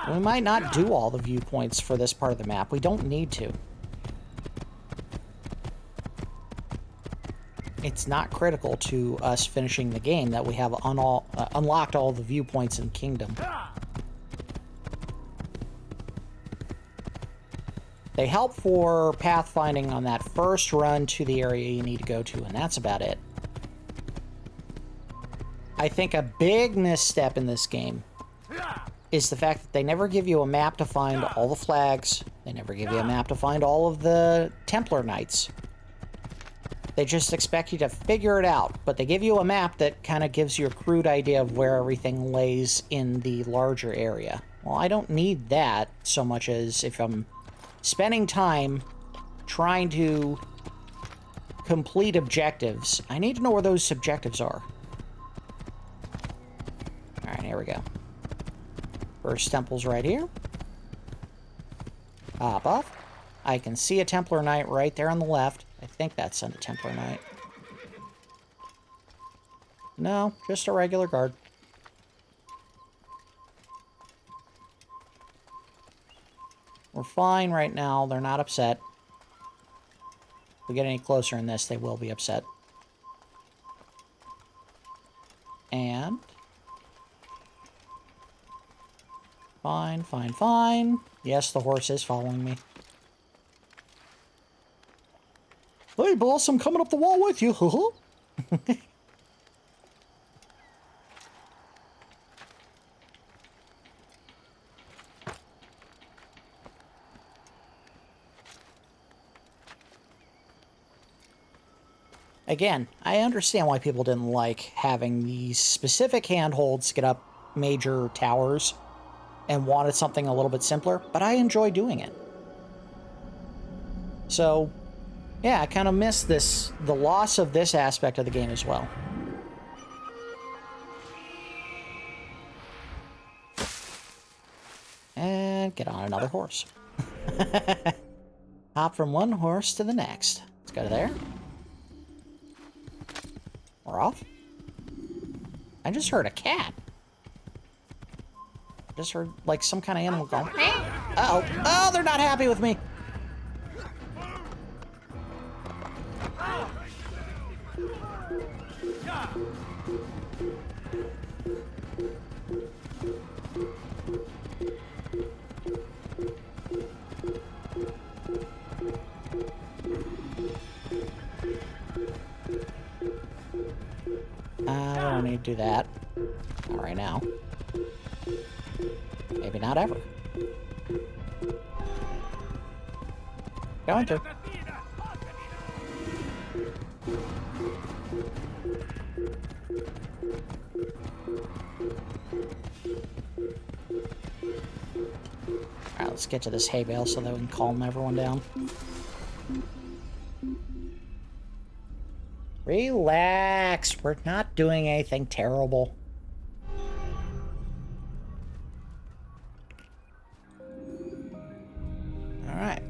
We might not do all the viewpoints for this part of the map. We don't need to. It's not critical to us finishing the game that we have unlocked all the viewpoints in Kingdom. They help for pathfinding on that first run to the area you need to go to, and that's about it. I think a big misstep in this game is the fact that they never give you a map to find all the flags. They never give you a map to find all of the Templar Knights. They just expect you to figure it out, but they give you a map that kind of gives you a crude idea of where everything lays in the larger area. Well, I don't need that so much as if I'm spending time trying to complete objectives, I need to know where those objectives are. Alright, here we go. First temple's right here. Hop off. I can see a Templar Knight right there on the left. I think that's a Templar Knight. No, just a regular guard. We're fine right now. They're not upset. If we get any closer in this, they will be upset. And... fine, fine, fine. Yes, the horse is following me. Hey, boss, I'm coming up the wall with you. Again, I understand why people didn't like having these specific handholds get up major towers and wanted something a little bit simpler, but I enjoy doing it. So, yeah, I kind of miss the loss of this aspect of the game as well. And get on another horse. Hop from one horse to the next. Let's go to there. We're off. I just heard a cat. I just heard, like, some kind of animal going. Uh-oh. Oh, they're not happy with me. I don't need to do that. Not right now. Maybe not ever. Going to. get to this hay bale so that we can calm everyone down. Relax. We're not doing anything terrible. Alright.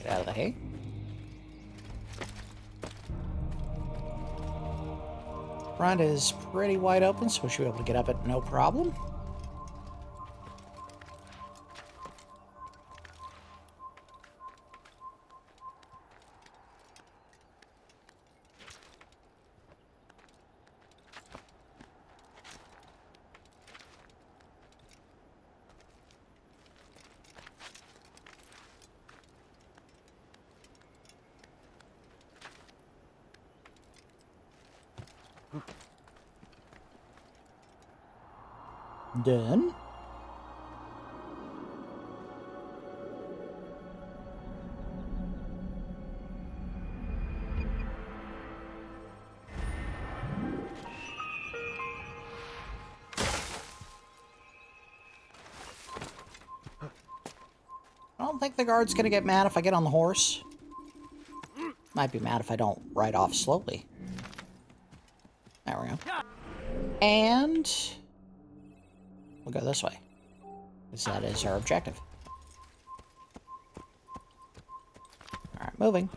Get out of the hay. Front is pretty wide open, so we should be able to get up it no problem. Done. I don't think the guard's gonna get mad if I get on the horse. Might be mad if I don't ride off slowly. There we go. And we'll go this way, because that is our objective. Alright, moving.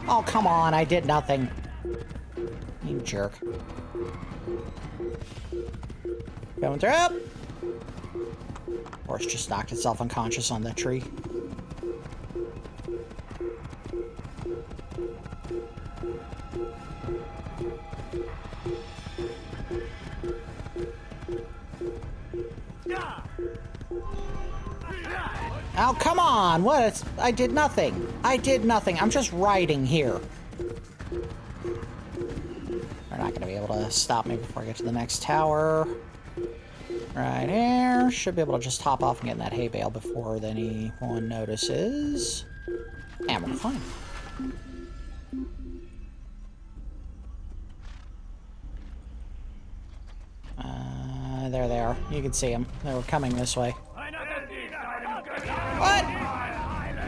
Oh, come on, I did nothing. You jerk. Going through. Horse just knocked itself unconscious on the tree. Oh, come on! What? I did nothing. I did nothing. I'm just riding here. They're not going to be able to stop me before I get to the next tower. Right here. Should be able to just hop off and get in that hay bale before anyone notices. And we're fine. There they are. You can see them. They were coming this way. What?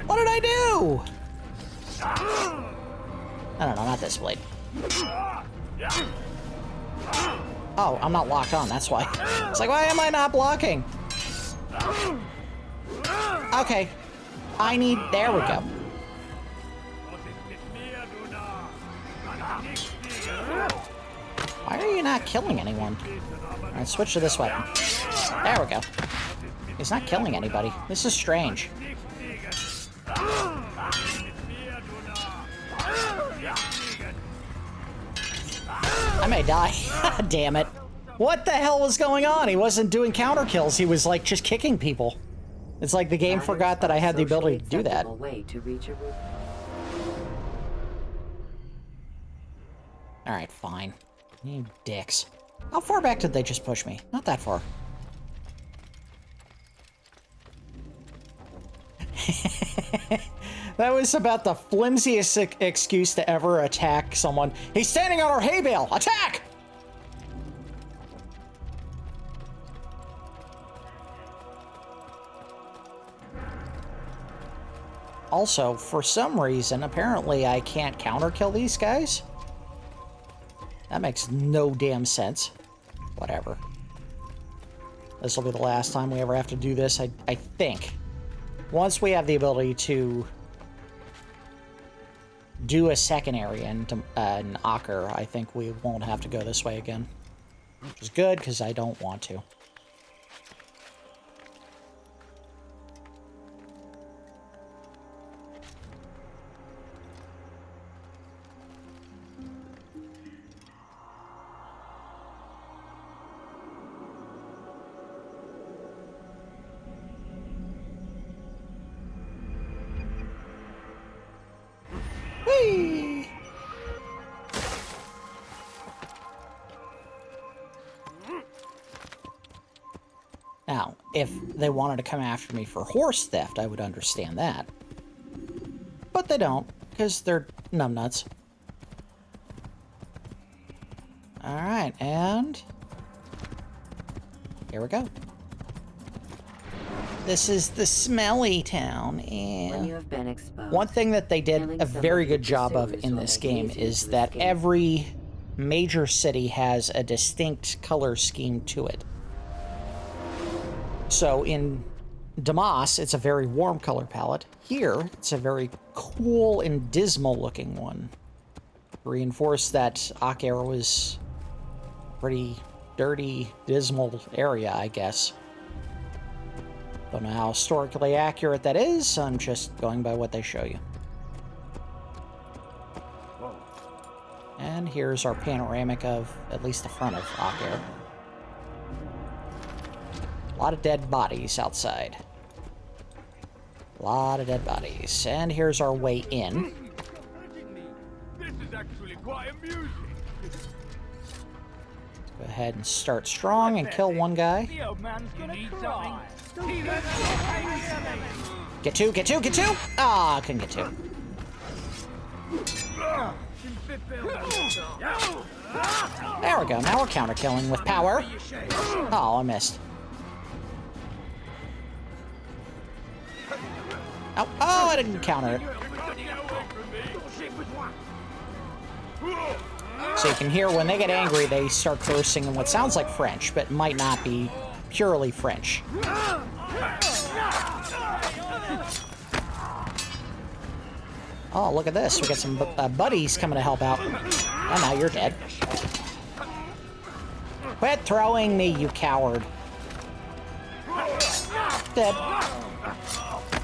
What did I do? I don't know, not this blade. Oh, I'm not locked on, that's why. It's like, why am I not blocking? Okay. I need... There we go. Why are you not killing anyone? Alright, switch to this weapon. There we go. He's not killing anybody. This is strange. I may die. Damn it. What the hell was going on? He wasn't doing counter kills. He was like just kicking people. It's like the game forgot that I had the ability to do that. Alright, fine. You dicks. How far back did they just push me? Not that far. That was about the flimsiest excuse to ever attack someone. He's standing on our hay bale! Attack! Also, for some reason, apparently I can't counter kill these guys. That makes no damn sense. Whatever. This will be the last time we ever have to do this, I think. Once we have the ability to do a secondary in Aker, I think we won't have to go this way again. Which is good, because I don't want to. Whee! Now, if they wanted to come after me for horse theft, I would understand that. But they don't, because they're numbnuts. Alright, and... here we go. This is the smelly town. When you have been exposed, one thing that they did a very good job of in this game is that every major city has a distinct color scheme to it. So in Damas, it's a very warm color palette. Here, it's a very cool and dismal looking one. Reinforce that Altair was a pretty dirty, dismal area, I guess. Don't know how historically accurate that is. I'm just going by what they show you. And here's our panoramic of at least the front of Altair. A lot of dead bodies outside. A lot of dead bodies. And here's our way in. This is actually quite amusing. Go ahead and start strong and kill one guy. The old man's gonna cry. Get two, get two, get two! Ah, I couldn't get two. There we go, now we're counter killing with power. Oh, I missed. Oh, I didn't counter it. So you can hear when they get angry, they start cursing in what sounds like French, but might not be purely French. Oh, look at this. We got some buddies coming to help out. And now you're dead. Quit throwing me, you coward. Dead.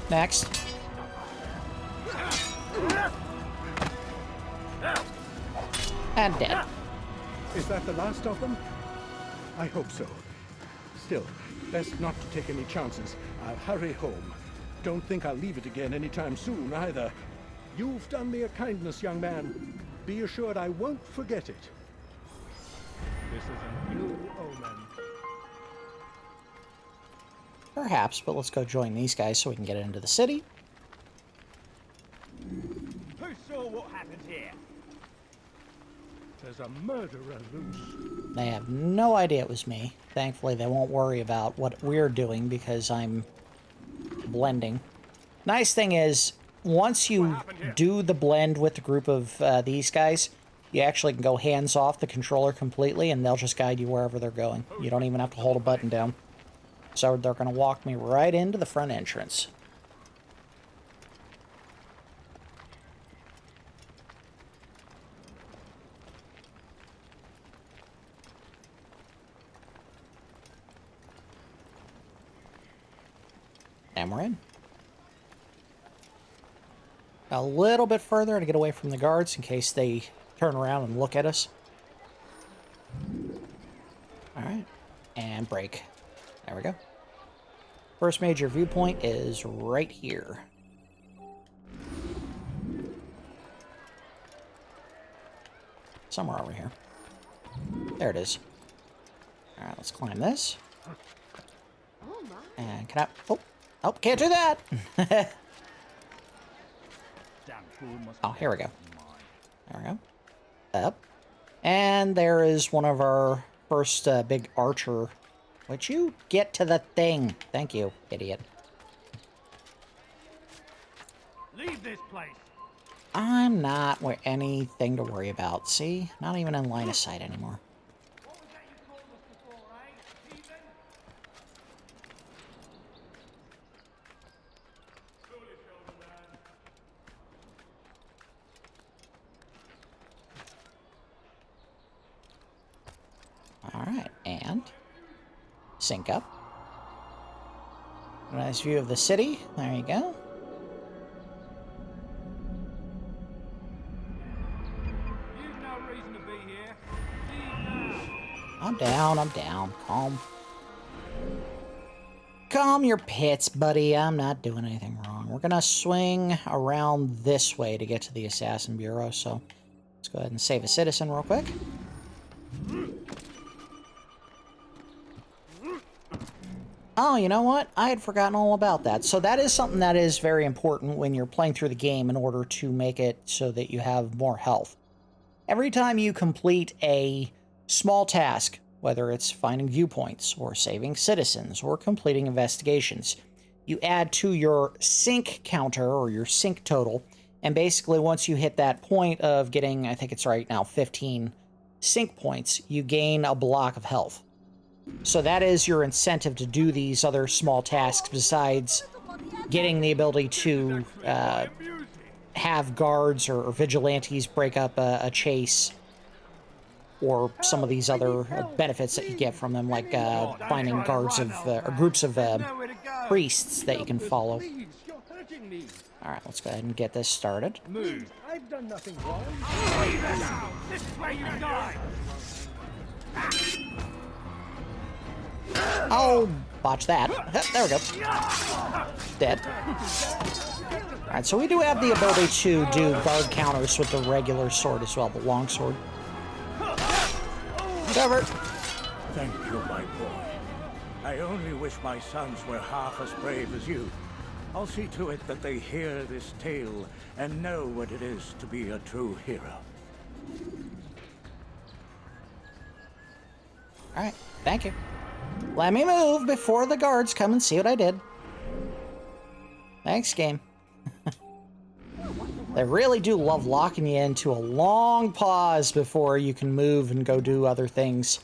Next. And dead. Is that the last of them? I hope so. Still, best not to take any chances. I'll hurry home. Don't think I'll leave it again anytime soon, either. You've done me a kindness, young man. Be assured I won't forget it. This is a new omen. Perhaps, but let's go join these guys so we can get into the city. Who saw what happened here? There's a murderer loose. They have no idea it was me. Thankfully, they won't worry about what we're doing because I'm blending. Nice thing is, once you do the blend with the group of these guys, you actually can go hands off the controller completely and they'll just guide you wherever they're going. You don't even have to hold a button down. So they're going to walk me right into the front entrance. And we're in. A little bit further to get away from the guards in case they turn around and look at us. Alright. And break. There we go. First major viewpoint is right here. Somewhere over here. There it is. Alright, let's climb this. And can I... Oh, can't do that! Oh, here we go. There we go. Up. And there is one of our first big archer. Would you get to the thing? Thank you, idiot. Leave this place. I'm not anything to worry about. See? Not even in line of sight anymore. Alright, and sync up. Nice view of the city. There you go. You've no reason to be here. I'm down. Calm your pits, buddy. I'm not doing anything wrong. We're gonna swing around this way to get to the Assassin Bureau, so let's go ahead and save a citizen real quick. Oh, you know what? I had forgotten all about that. So that is something that is very important when you're playing through the game in order to make it so that you have more health. Every time you complete a small task, whether it's finding viewpoints or saving citizens or completing investigations, you add to your sync counter or your sync total. And basically, once you hit that point of getting, I think it's right now, 15 sync points, you gain a block of health. So that is your incentive to do these other small tasks besides getting the ability to have guards or vigilantes break up a chase, or some of these other benefits that you get from them, like finding guards of or groups of priests that you can follow. All right, let's go ahead and get this started. Move. I've done nothing wrong. This is where you die. Oh, botch that. There we go. Dead. All right, so we do have the ability to do guard counters with the regular sword as well, the long sword. Cover. Thank you, my boy. I only wish my sons were half as brave as you. I'll see to it that they hear this tale and know what it is to be a true hero. All right, thank you. Let me move before the guards come and see what I did. Thanks, game. They really do love locking you into a long pause before you can move and go do other things.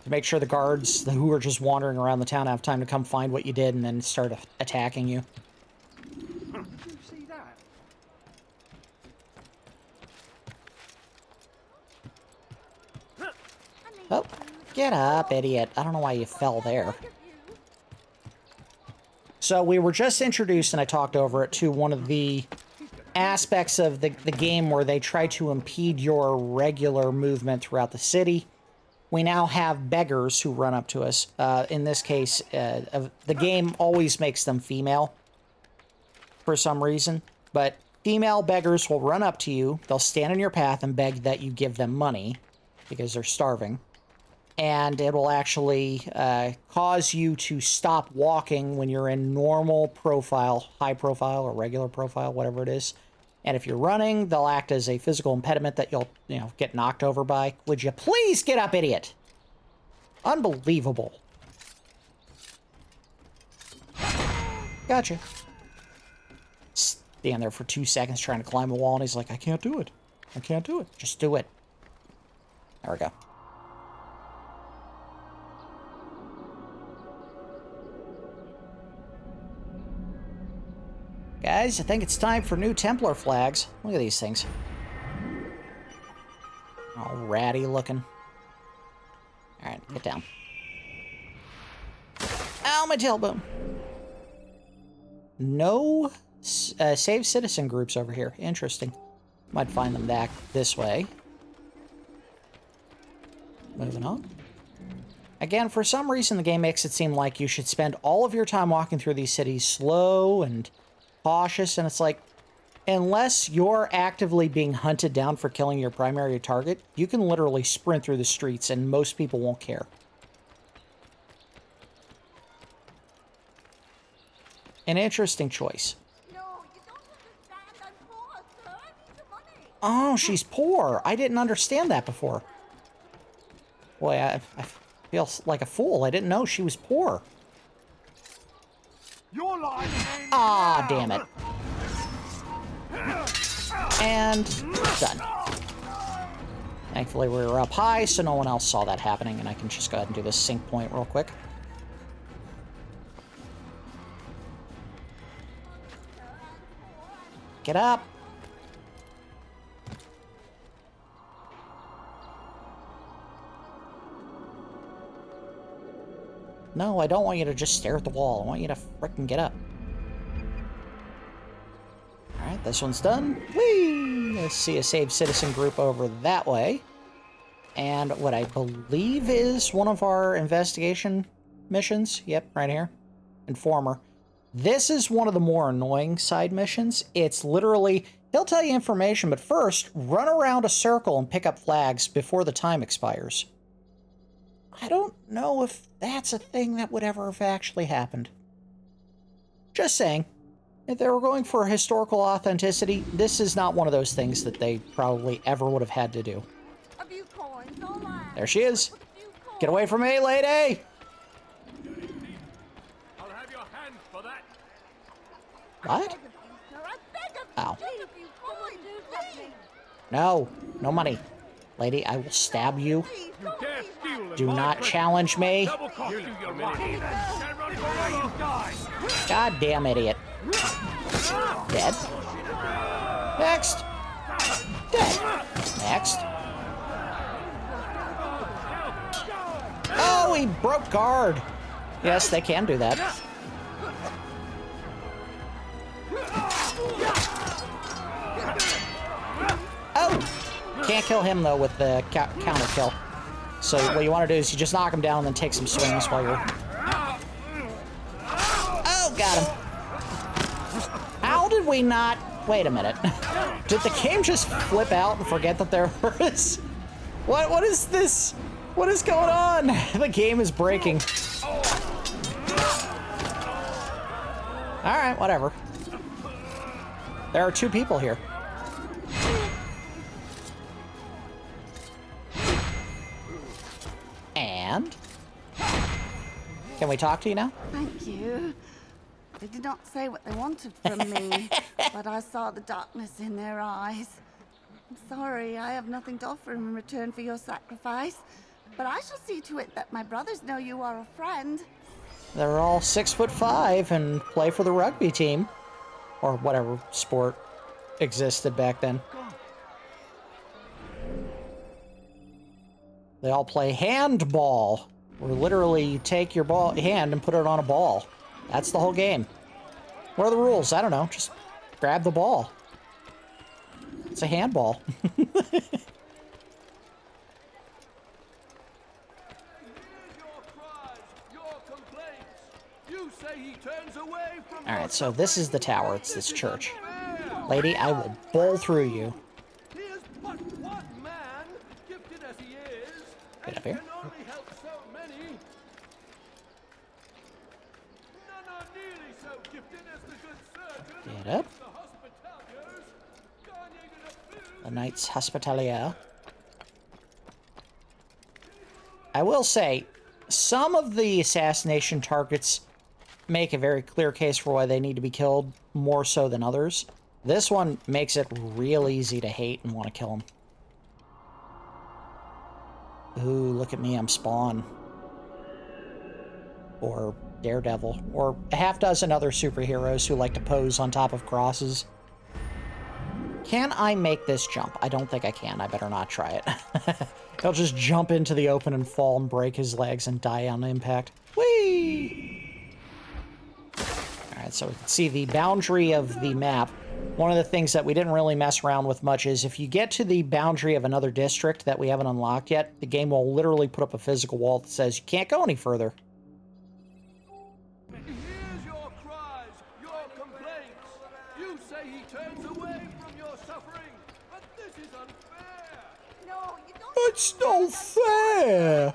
To make sure the guards who are just wandering around the town have time to come find what you did and then start attacking you. Did you see that? Oh, get up, idiot. I don't know why you fell there. So we were just introduced, and I talked over it, to one of the aspects of the game where they try to impede your regular movement throughout the city. We now have beggars who run up to us. In this case, the game always makes them female for some reason. But female beggars will run up to you. They'll stand in your path and beg that you give them money because they're starving. And it will actually cause you to stop walking when you're in normal profile, high profile, or regular profile, whatever it is. And if you're running, they'll act as a physical impediment that you'll, get knocked over by. Would you please get up, idiot? Unbelievable. Gotcha. Stand there for 2 seconds trying to climb a wall, and he's like, I can't do it. I can't do it. Just do it. There we go. Guys, I think it's time for new Templar flags. Look at these things. All ratty looking. Alright, get down. Ow, my tailbone. No save citizen groups over here. Interesting. Might find them back this way. Moving on. Again, for some reason, the game makes it seem like you should spend all of your time walking through these cities slow and cautious, and it's like, unless you're actively being hunted down for killing your primary target, you can literally sprint through the streets and most people won't care. An interesting choice. Oh, she's poor. I didn't understand that before. Boy, I feel like a fool. I didn't know she was poor. Ah, damn it. And done. Thankfully, we were up high, so no one else saw that happening, and I can just go ahead and do this sync point real quick. Get up. No, I don't want you to just stare at the wall. I want you to frickin' get up. Alright, this one's done. Whee! Let's see a saved citizen group over that way. And what I believe is one of our investigation missions. Yep, right here. Informer. This is one of the more annoying side missions. It's literally, he'll tell you information, but first, run around a circle and pick up flags before the time expires. I don't know if that's a thing that would ever have actually happened. Just saying. If they were going for historical authenticity, this is not one of those things that they probably ever would have had to do. There she is. Get away from me, lady! I'll have your hand for that. What? Ow. No. No money. Lady, I will stab you. Do not challenge me. Goddamn idiot. Dead. Next. Dead. Next. Oh, he broke guard. Yes, they can do that. Oh! Can't kill him, though, with the counter kill. So what you want to do is you just knock him down and then take some swings while you're... Oh, got him. How did we not... Wait a minute. Did the game just flip out and forget that there was... What is this? What is going on? The game is breaking. Alright, whatever. There are 2 people here. And? Can we talk to you now? Thank you. They did not say what they wanted from me, but I saw the darkness in their eyes. I'm sorry, I have nothing to offer in return for your sacrifice, but I shall see to it that my brothers know you are a friend. They're all 6'5" and play for the rugby team. Or whatever sport existed back then. They all play handball, where literally you take your hand and put it on a ball. That's the whole game. What are the rules? I don't know. Just grab the ball. It's a handball. Alright, so this is the tower. It's this church. Lady, I will bowl through you. Get up here. Get up. The Knights Hospitalier. I will say, some of the assassination targets make a very clear case for why they need to be killed, more so than others. This one makes it real easy to hate and want to kill him. Ooh, look at me, I'm Spawn. Or Daredevil. Or a half dozen other superheroes who like to pose on top of crosses. Can I make this jump? I don't think I can. I better not try it. He'll just jump into the open and fall and break his legs and die on impact. Whee! Alright, so we can see the boundary of the map. One of the things that we didn't really mess around with much is if you get to the boundary of another district that we haven't unlocked yet, the game will literally put up a physical wall that says you can't go any further. He hears your cries, your complaints. You say he turns away from your suffering, but this is unfair. No, you don't. It's not fair.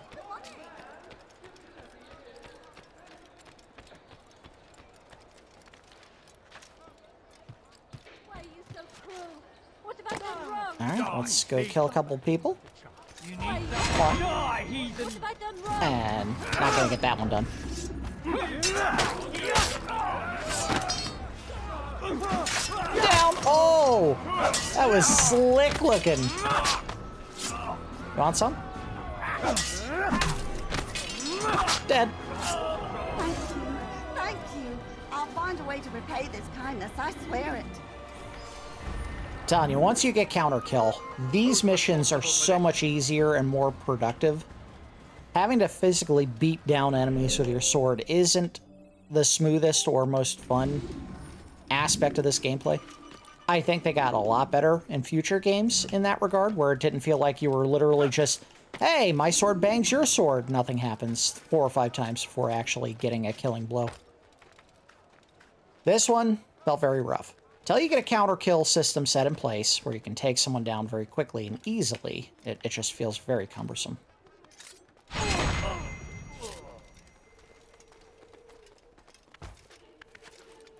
Alright, let's go kill a couple people. Come on. And not gonna get that one done. Down! Oh! That was slick looking. You want some? Dead. Thank you. Thank you. I'll find a way to repay this kindness. I swear it. Telling you, once you get counter kill, these missions are so much easier and more productive. Having to physically beat down enemies with your sword isn't the smoothest or most fun aspect of this gameplay. I think they got a lot better in future games in that regard, where it didn't feel like you were literally just, hey, my sword bangs your sword. Nothing happens 4 or 5 times before actually getting a killing blow. This one felt very rough. Till you get a counter kill system set in place where you can take someone down very quickly and easily, it just feels very cumbersome.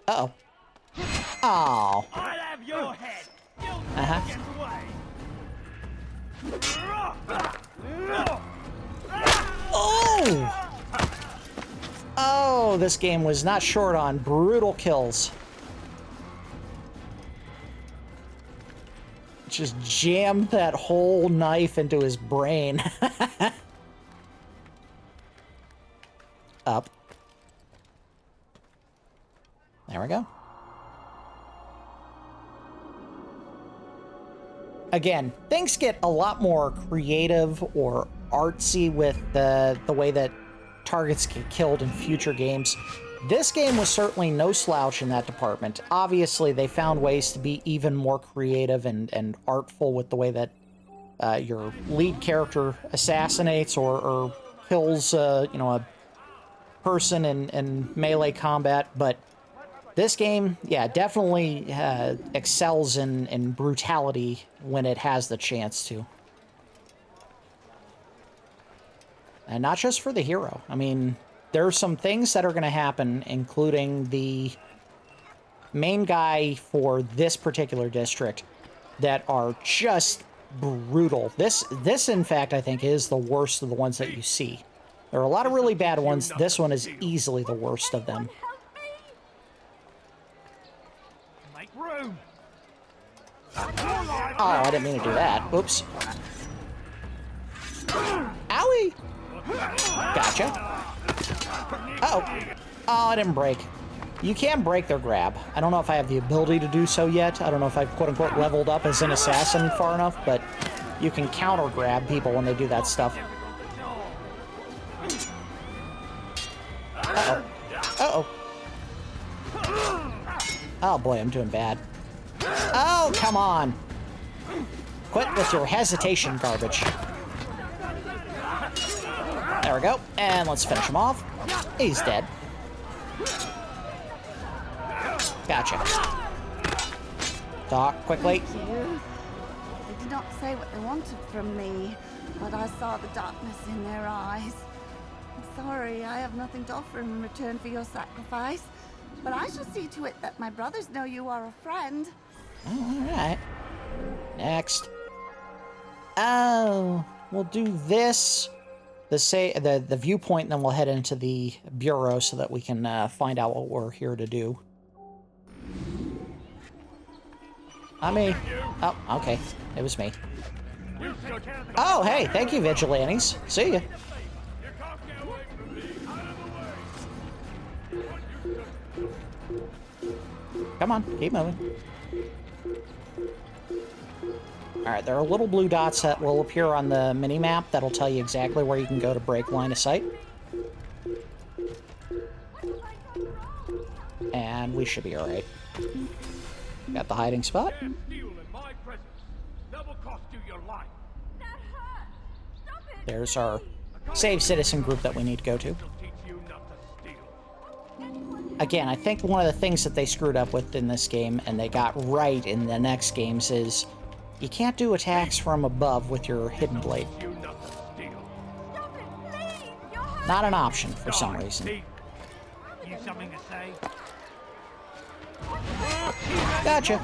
Uh-oh. Oh. I'll have your head. Oh! Oh, this game was not short on brutal kills. Just jammed that whole knife into his brain. Up. There we go. Again, things get a lot more creative or artsy with the way that targets get killed in future games. This game was certainly no slouch in that department. Obviously, they found ways to be even more creative and artful with the way that your lead character assassinates or kills, you know, a person in melee combat. But this game, yeah, definitely excels in brutality when it has the chance to. And not just for the hero. I mean, there are some things that are going to happen, including the main guy for this particular district, that are just brutal. This, in fact, I think is the worst of the ones that you see. There are a lot of really bad ones. This one is easily the worst of them. Make room. Oh, I didn't mean to do that. Oops. Owie! Gotcha. Uh-oh. Oh, I didn't break. You can break their grab. I don't know if I have the ability to do so yet. I don't know if I've quote-unquote leveled up as an assassin far enough, but you can counter-grab people when they do that stuff. Uh-oh. Uh-oh. Oh boy, I'm doing bad. Oh, come on. Quit with your hesitation garbage. There we go. And let's finish him off. He's dead. Gotcha. Talk quickly. Thank you. They did not say what they wanted from me, but I saw the darkness in their eyes. I'm sorry, I have nothing to offer in return for your sacrifice, but I shall see to it that my brothers know you are a friend. All right. Next. Oh, we'll do this. The viewpoint, and then we'll head into the bureau so that we can find out what we're here to do. Not me. Oh, okay. It was me. Oh, hey, thank you, vigilantes. See ya. Come on, keep moving. Alright, there are little blue dots that will appear on the mini-map that'll tell you exactly where you can go to break line of sight. And we should be alright. Got the hiding spot. There's our save citizen group that we need to go to. Again, I think one of the things that they screwed up with in this game, and they got right in the next games, is you can't do attacks from above with your hidden blade. Not an option for some reason. You something to say? Gotcha.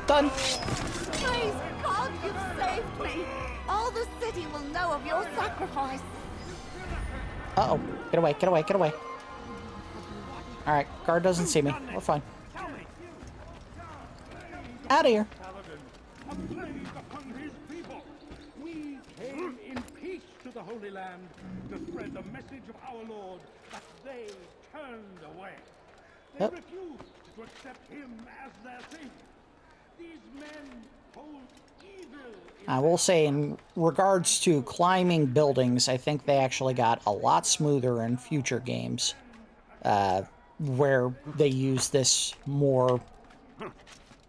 Done. Please, God, you've saved me. All the city will know of your sacrifice. Uh-oh. Get away, get away, get away. Alright, guard doesn't see me. We're fine. Out of here. We came in peace to the Holy Land to spread the message of our Lord, but they turned away. They refused to accept him as their savior. These men hold evil. I will say, in regards to climbing buildings, I think they actually got a lot smoother in future games, where they use this more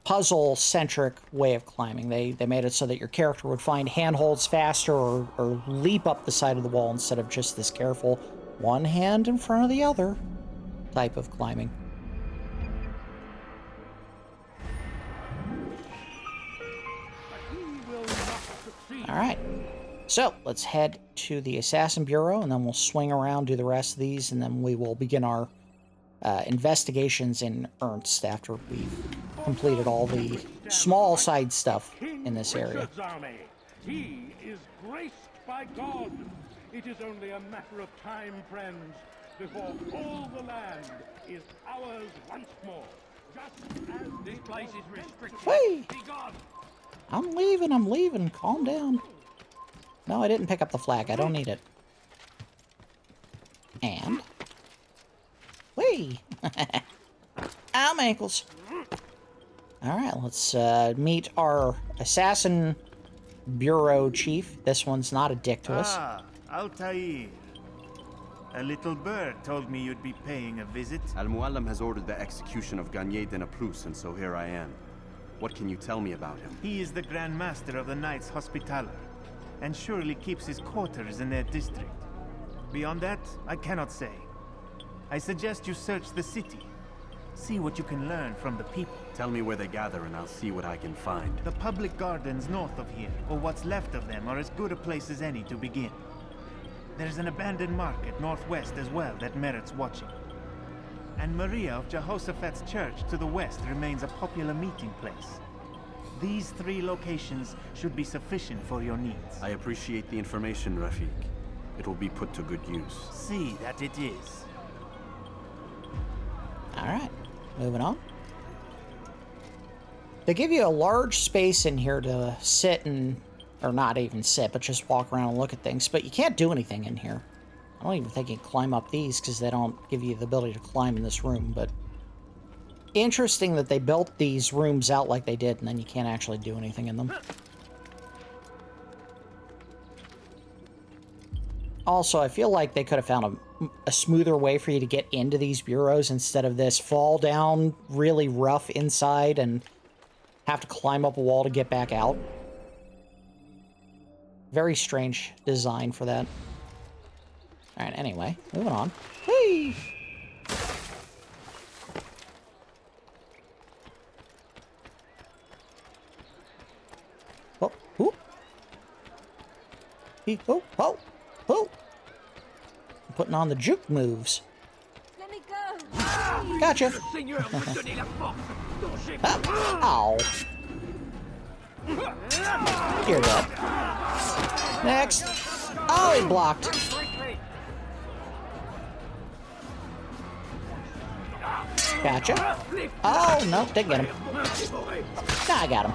puzzle-centric way of climbing. They made it so that your character would find handholds faster or leap up the side of the wall instead of just this careful one hand in front of the other type of climbing. Alright, so let's head to the Assassin Bureau, and then we'll swing around, do the rest of these, and then we will begin our investigations in earnest after we've completed all the small side stuff in this area. He is graced by God. It is only a matter of time, friends, before all the land is ours once more. Just as this place is restricted. Hey! Be gone. I'm leaving. Calm down. No, I didn't pick up the flag. I don't need it. And... Whee! Ow, my ankles. Alright, let's meet our assassin bureau chief. This one's not a dick to us. Ah, Altair. A little bird told me you'd be paying a visit. Al-Muallim has ordered the execution of Garnier de Naplouse, and so here I am. What can you tell me about him? He is the Grand Master of the Knights Hospitaller, and surely keeps his quarters in their district. Beyond that, I cannot say. I suggest you search the city. See what you can learn from the people. Tell me where they gather and I'll see what I can find. The public gardens north of here, or what's left of them, are as good a place as any to begin. There's an abandoned market northwest as well that merits watching. And Maria of Jehoshaphat's church to the west remains a popular meeting place. These 3 locations should be sufficient for your needs. I appreciate the information, Rafiq. It will be put to good use. See that it is. Alright, moving on. They give you a large space in here to sit and... Or not even sit, but just walk around and look at things. But you can't do anything in here. I don't even think you can climb up these because they don't give you the ability to climb in this room. But interesting that they built these rooms out like they did and then you can't actually do anything in them. Also, I feel like they could have found a smoother way for you to get into these bureaus instead of this fall down, really rough inside and have to climb up a wall to get back out. Very strange design for that. Alright, anyway, moving on. Whee! Oh, whoop. Oh, oh, oh. I'm putting on the juke moves. Let me go. Gotcha. Ow. You're dead. Next. Oh, he blocked. Gotcha. Oh, no, didn't get him. Nah, I got him.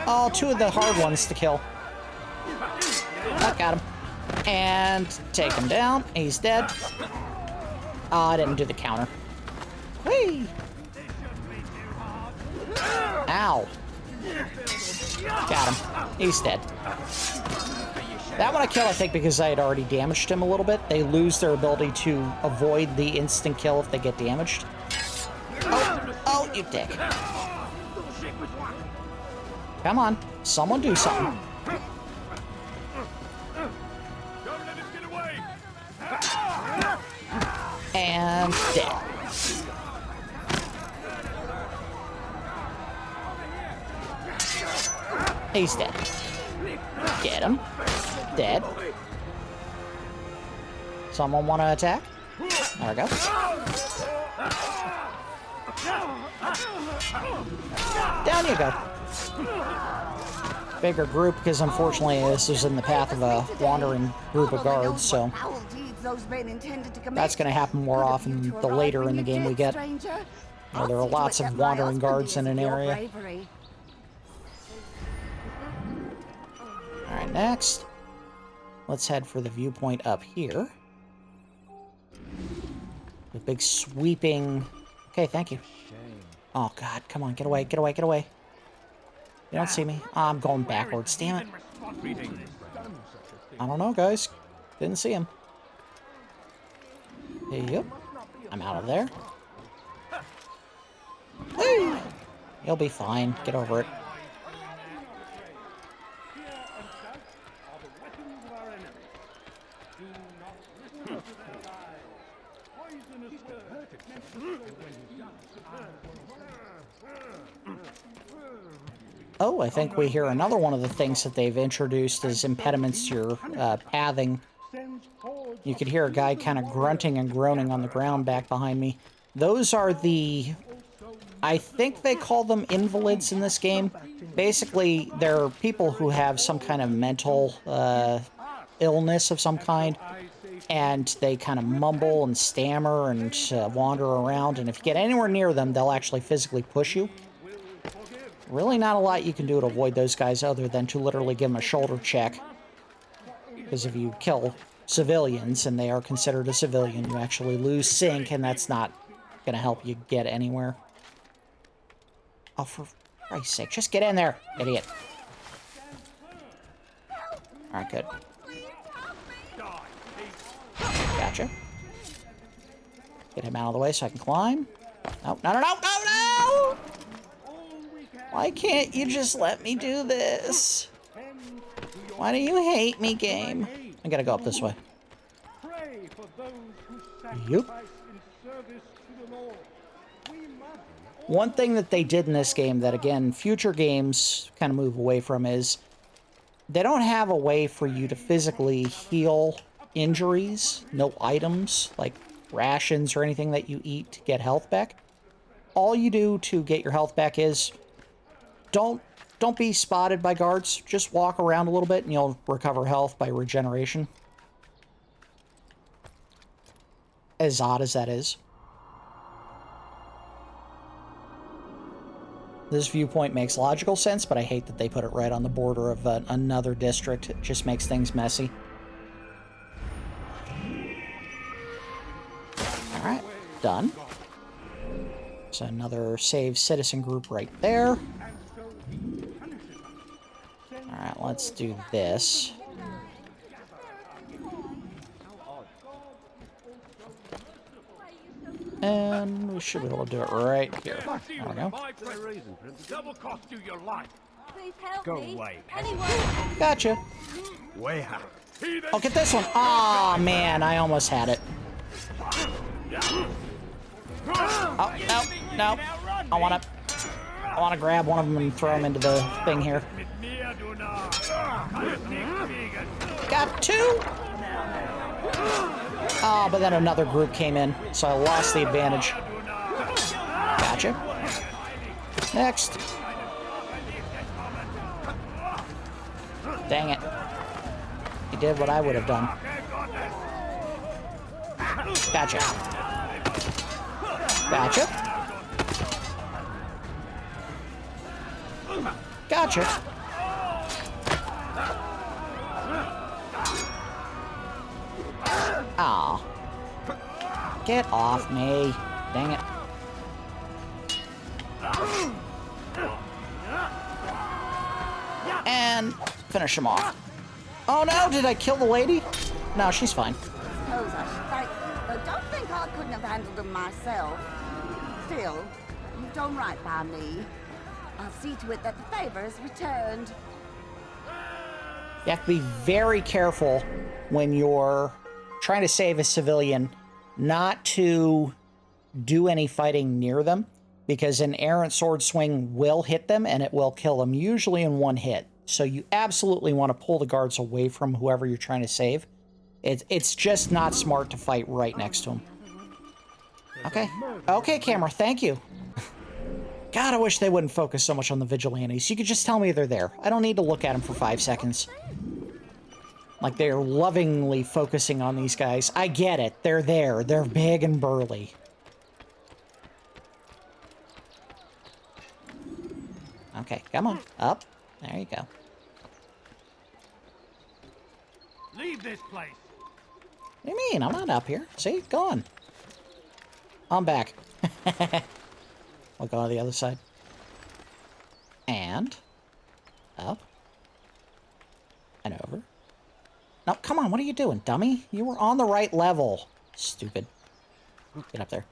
Oh, 2 of the hard ones to kill. I got him. And take him down. He's dead. Oh, I didn't do the counter. Whee! Ow. Got him. He's dead. That one I killed, I think, because I had already damaged him a little bit. They lose their ability to avoid the instant kill if they get damaged. Oh, you dick. Come on. Someone do something. And dead. He's dead. Get him. Dead. Someone want to attack? There we go. Down you go. Bigger group, because unfortunately this is in the path of a wandering group of guards, so that's going to happen more often the later in the game we get. There are lots of wandering guards in an area. Alright, next. Let's head for the viewpoint up here. The big sweeping... Okay, thank you. Oh, God, come on, get away, get away, get away. You don't see me? Oh, I'm going backwards, damn it. I don't know, guys. Didn't see him. Yep. I'm out of there. Woo! You'll be fine. Get over it. Oh, I think we hear another one of the things that they've introduced as impediments to your pathing. You could hear a guy kind of grunting and groaning on the ground back behind me. Those are the I think they call them invalids in this game. Basically, they're people who have some kind of mental illness of some kind, and they kind of mumble and stammer and wander around, and if you get anywhere near them, they'll actually physically push you. Really not a lot you can do to avoid those guys other than to literally give them a shoulder check. Because if you kill civilians and they are considered a civilian, you actually lose sync, and that's not going to help you get anywhere. Oh, for Christ's sake, just get in there, idiot. Alright, good. Gotcha. Get him out of the way so I can climb. No, no, no, no, no, no! Why can't you just let me do this? Why do you hate me, game? I gotta go up this way. Yep. One thing that they did in this game that, again, future games kind of move away from is they don't have a way for you to physically heal injuries. No items like rations or anything that you eat to get health back. All you do to get your health back is don't be spotted by guards. Just walk around a little bit and you'll recover health by regeneration. As odd as that is. This viewpoint makes logical sense, but I hate that they put it right on the border of another district. It just makes things messy. Alright, done. So another save citizen group right there. Alright, let's do this. And we should be able to do it right here. There we go. Double cost you your life. Please help Go me. away. Anyone? Gotcha. Way out. Oh, get this one. Aw, man, I almost had it. Oh, no, no. I wanna grab one of them and throw them into the thing here. Got two. Oh, but then another group came in, so I lost the advantage. Gotcha. Next. Dang it. He did what I would have done. Gotcha. Gotcha. Gotcha. Aw. Get off me. Dang it. And finish him off. Oh no, did I kill the lady? No, she's fine. Suppose I should thank you, but don't think I couldn't have handled them myself. Still, you've done right by me. I'll see to it that the favor is returned. You have to be very careful when you're trying to save a civilian not to do any fighting near them, because an errant sword swing will hit them and it will kill them, usually in one hit. So you absolutely want to pull the guards away from whoever you're trying to save. It's just not smart to fight right next to them. Okay. Okay, camera, thank you. God, I wish they wouldn't focus so much on the vigilantes. You could just tell me they're there. I don't need to look at them for 5 seconds. Like, they're lovingly focusing on these guys. I get it. They're there. They're big and burly. Okay, come on. Up. There you go. Leave this place. What do you mean? I'm not up here. See? Gone. I'm back. We'll go on the other side. And up. And over. No, come on. What are you doing, dummy? You were on the right level. Stupid. Get up there.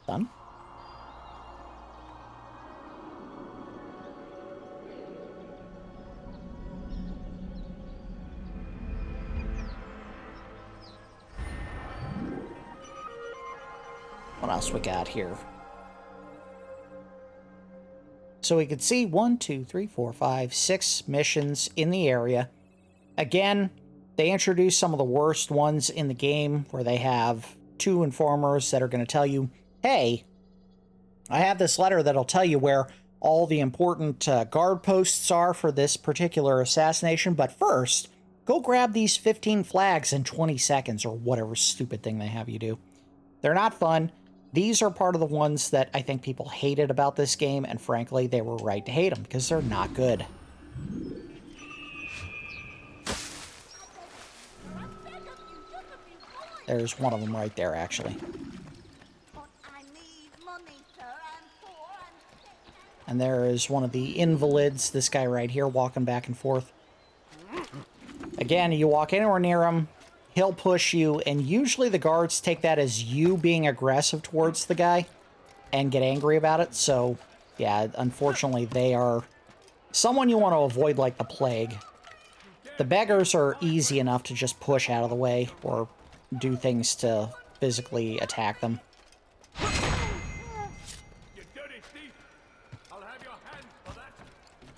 Done. What else we got here? So we could see 1, 2, 3, 4, 5, 6 missions in the area. Again, they introduced some of the worst ones in the game where they have 2 informers that are going to tell you, hey, I have this letter that'll tell you where all the important guard posts are for this particular assassination, but first, go grab these 15 flags in 20 seconds, or whatever stupid thing they have you do. They're not fun. These are part of the ones that I think people hated about this game, and frankly, they were right to hate them, because they're not good. There's one of them right there, actually. And there is one of the invalids, this guy right here, walking back and forth. Again, you walk anywhere near him, he'll push you, and usually the guards take that as you being aggressive towards the guy and get angry about it. So, yeah, unfortunately, they are someone you want to avoid like the plague. The beggars are easy enough to just push out of the way or do things to physically attack them.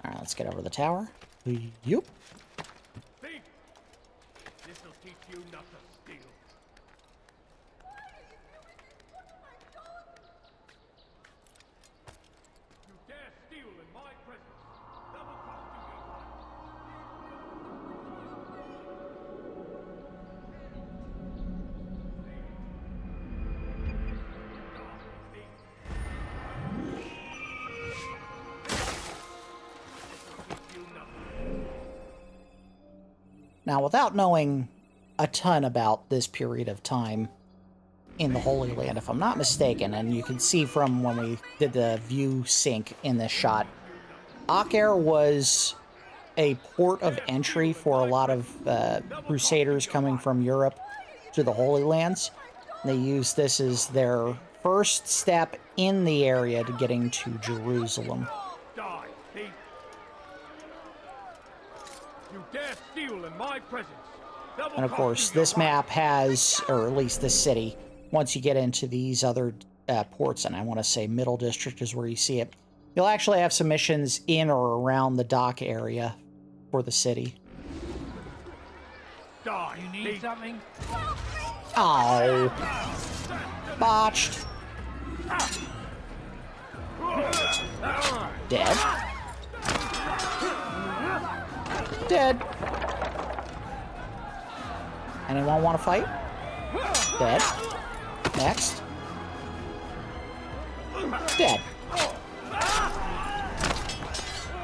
Alright, let's get over the tower. Yup. This'll teach you not to steal. You dare steal in my presence. That will cost you your life. Now, without knowing a ton about this period of time in the Holy Land, if I'm not mistaken, and you can see from when we did the view sync in this shot, Altair was a port of entry for a lot of Crusaders coming from Europe to the Holy Lands. They used this as their first step in the area to getting to Jerusalem. Die, thief! You dare steal in my presence. And of course, this map has, or at least this city, once you get into these other ports, and I want to say Middle District is where you see it, you'll actually have some missions in or around the dock area for the city. Die, you need something? Oh. Botched. Dead. Dead. Anyone want to fight? Dead. Next. Dead.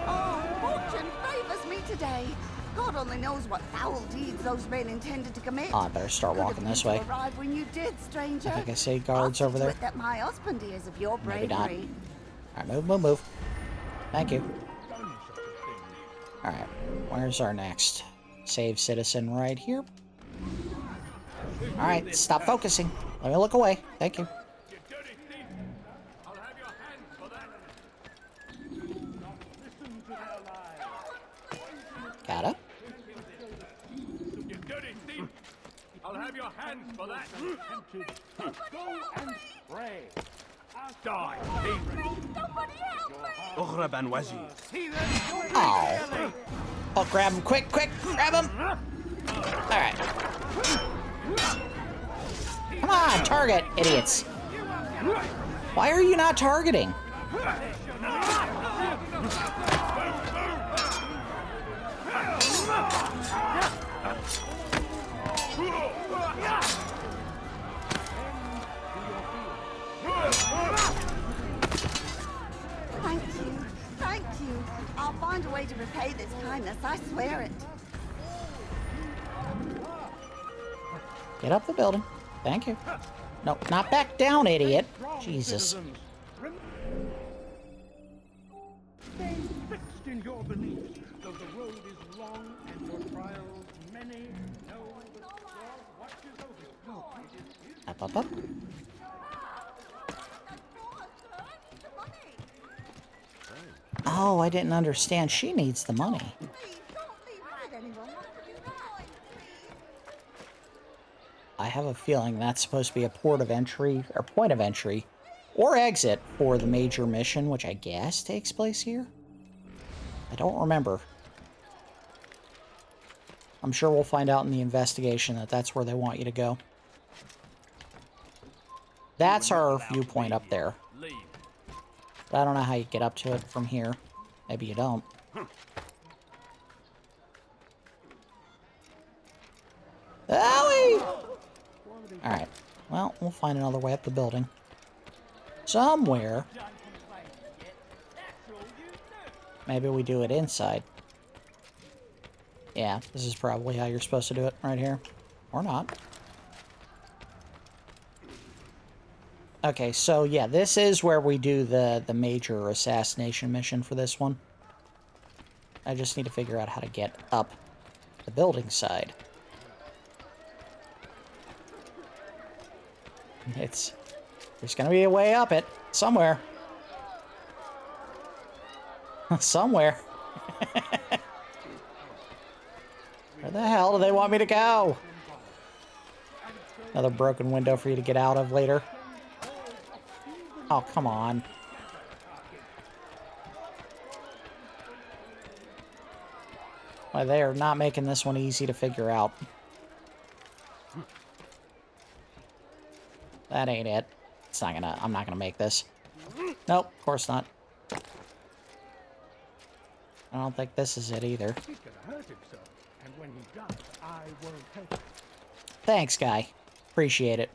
Oh, fortune favors me today. God only knows what foul deeds those men intended to commit. Oh, I better start walking this way. Arrive when you did, stranger. I think I see guards over there. That my husband hears of your bravery. Maybe not. Alright, move. Thank you. Alright, where's our next save citizen? Right here. Alright, stop focusing. Let me look away. Thank you. Got it. You dirty thief! I'll have your hands for that. Go and pray. Die, thief! Oh. Oh, grab him. Quick. Grab him. Alright. Come on, target, idiots. Why are you not targeting? Thank you. I'll find a way to repay this kindness, I swear it. Get up the building. Thank you. No, not back down, idiot. Jesus. Stay fixed in your beliefs, though the road is long and your trials many. Know that God watches over you. Up. Oh, I didn't understand. She needs the money. I have a feeling that's supposed to be a port of entry, or point of entry, or exit for the major mission, which I guess takes place here? I don't remember. I'm sure we'll find out in the investigation that that's where they want you to go. That's our viewpoint up there. But I don't know how you get up to it from here. Maybe you don't. Owie! Alright. Well, we'll find another way up the building. Somewhere. Maybe we do it inside. Yeah, this is probably how you're supposed to do it right here. Or not. Okay, so yeah, this is where we do the major assassination mission for this one. I just need to figure out how to get up the building side. There's gonna be a way up it. Somewhere. Somewhere. Where the hell do they want me to go? Another broken window for you to get out of later. Oh, come on. Why, they are not making this one easy to figure out. That ain't it. It's not gonna... I'm not gonna make this. Nope, of course not. I don't think this is it either. Thanks, guy. Appreciate it.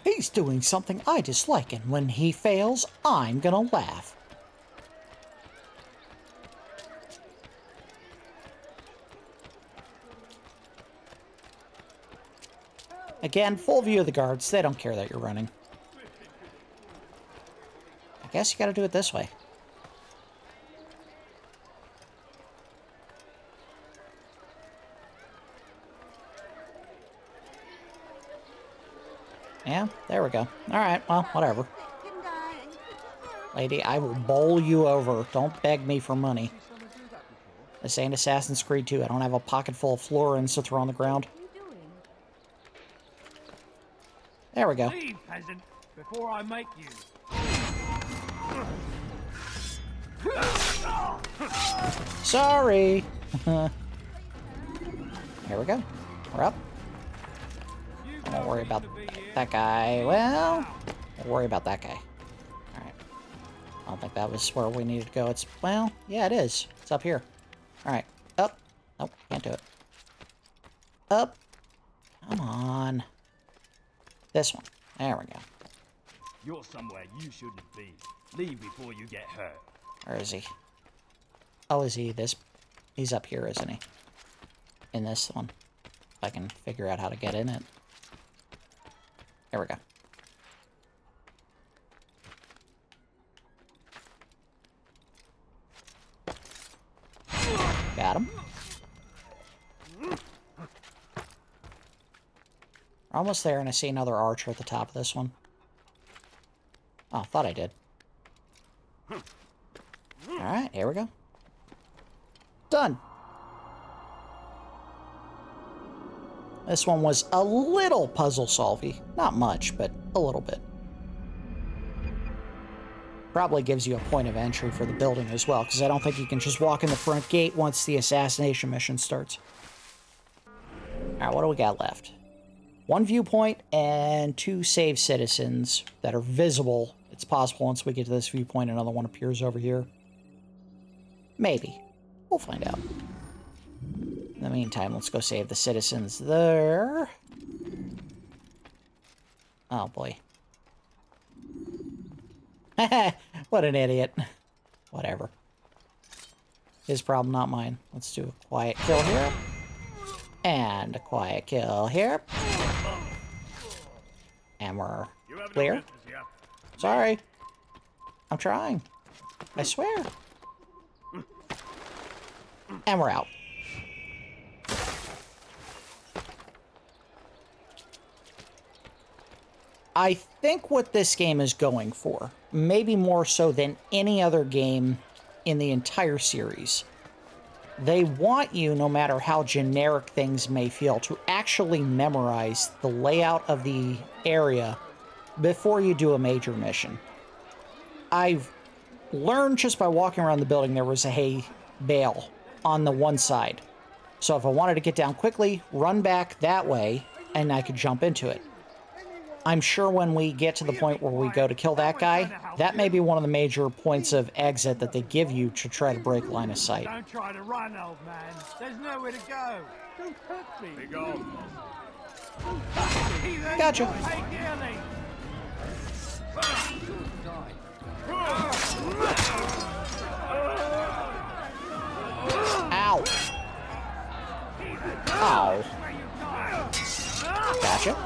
He's doing something I dislike, and when he fails, I'm gonna laugh. Again, full view of the guards. They don't care that you're running. I guess you gotta do it this way. Yeah, there we go. Alright, well, whatever. Lady, I will bowl you over. Don't beg me for money. This ain't Assassin's Creed 2. I don't have a pocket full of florins to throw on the ground. There we go. Leave, peasant, before I make you. Sorry. Here we go. We're up. Don't worry about that guy. Well, don't worry about that guy. Alright. I don't think that was where we needed to go. It's, well, yeah, it is. It's up here. Alright. Up. Nope, can't do it. Up. Come on. This one. There we go. You're somewhere you shouldn't be. Leave before you get hurt. Where is he? Oh, is he this? He's up here, isn't he? In this one. If I can figure out how to get in it. There we go. Got him. We're almost there, and I see another archer at the top of this one. Oh, thought I did. Alright, here we go. Done. This one was a little puzzle-solvy. Not much, but a little bit. Probably gives you a point of entry for the building as well, because I don't think you can just walk in the front gate once the assassination mission starts. Alright, what do we got left? One viewpoint and 2 saved citizens that are visible. It's possible once we get to this viewpoint, another one appears over here. Maybe. We'll find out. In the meantime, let's go save the citizens there. Oh, boy. What an idiot. Whatever. His problem, not mine. Let's do a quiet kill here. And a quiet kill here. And we're clear. Sorry. I'm trying. I swear. And we're out. I think what this game is going for, maybe more so than any other game in the entire series, they want you, no matter how generic things may feel, to actually memorize the layout of the area before you do a major mission. I've learned just by walking around the building there was a hay bale on the one side. So if I wanted to get down quickly, run back that way, and I could jump into it. I'm sure when we get to the point where we go to kill that guy, that may be one of the major points of exit that they give you to try to break line of sight. Don't try to run, old man. There's nowhere to go. Don't hurt me. Be gone. Gotcha. Ow. Ow. Gotcha.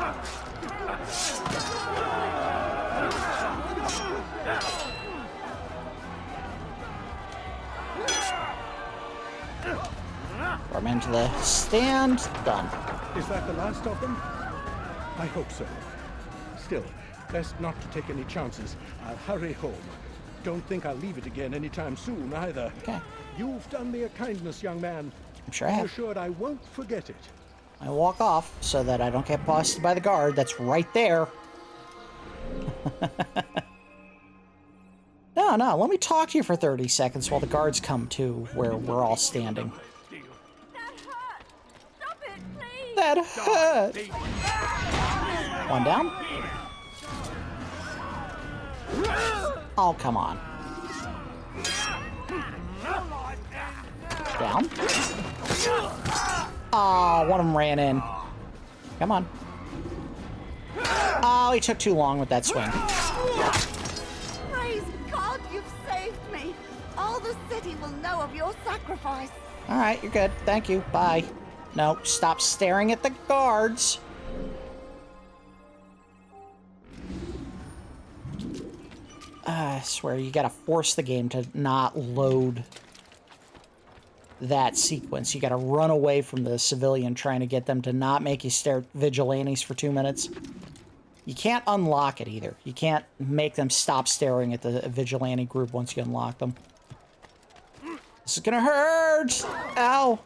Run into the stand. Done. Is that the last of them? I hope so. Still, best not to take any chances. I'll hurry home. Don't think I'll leave it again anytime soon, either. Okay. You've done me a kindness, young man. I'm sure I have. Be assured I won't forget it. I walk off so that I don't get busted by the guard. That's right there. No, let me talk to you for 30 seconds while the guards come to where we're all standing. That hurt! One down. Oh, come on. Down. Oh, one of them ran in. Come on. Oh, he took too long with that swing. Praise God, you've saved me. All the city will know of your sacrifice. All right, you're good. Thank you. Bye. No, stop staring at the guards. I swear, you gotta force the game to not load that sequence. You gotta run away from the civilian trying to get them to not make you stare at vigilantes for 2 minutes. You can't unlock it either. You can't make them stop staring at the vigilante group once you unlock them. This is gonna hurt! Ow!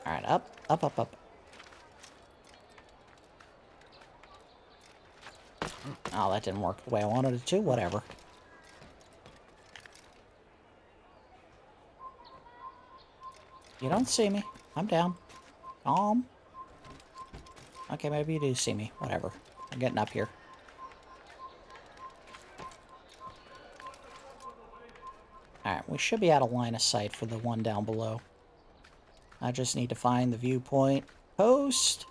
Alright, up, up, up, up. Oh, that didn't work the way I wanted it to. Whatever. You don't see me. I'm down. Calm. Okay, maybe you do see me. Whatever. I'm getting up here. Alright, we should be out of line of sight for the one down below. I just need to find the viewpoint post.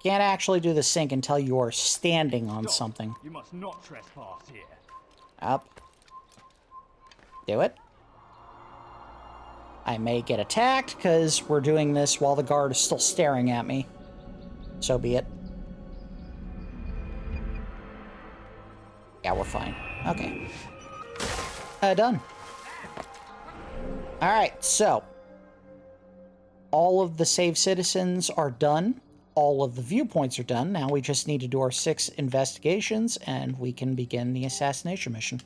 Can't actually do the sync until you're standing on something. You must not trespass here. Up. Do it. I may get attacked because we're doing this while the guard is still staring at me. So be it. Yeah, we're fine. Okay. Done. Alright, so. All of the saved citizens are done. All of the viewpoints are done. Now we just need to do our 6 investigations, and we can begin the assassination mission.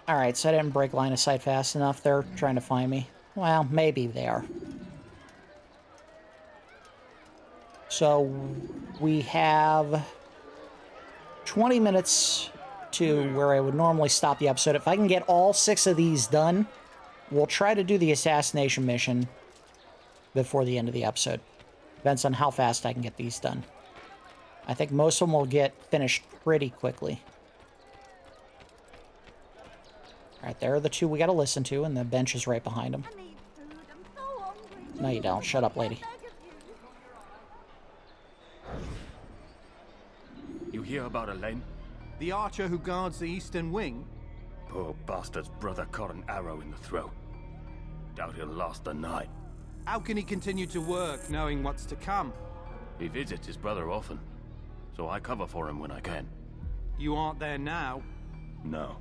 Alright, so I didn't break line of sight fast enough. They're trying to find me. Well, maybe they are. So, we have 20 minutes to where I would normally stop the episode. If I can get all 6 of these done, we'll try to do the assassination mission before the end of the episode. Depends on how fast I can get these done. I think most of them will get finished pretty quickly. Alright, there are the 2 we gotta listen to, and the bench is right behind them. No, you don't. Shut up, lady. You hear about Elaine? The archer who guards the eastern wing? Poor bastard's brother caught an arrow in the throat. Doubt he'll last the night. How can he continue to work, knowing what's to come? He visits his brother often, so I cover for him when I can. You aren't there now? No.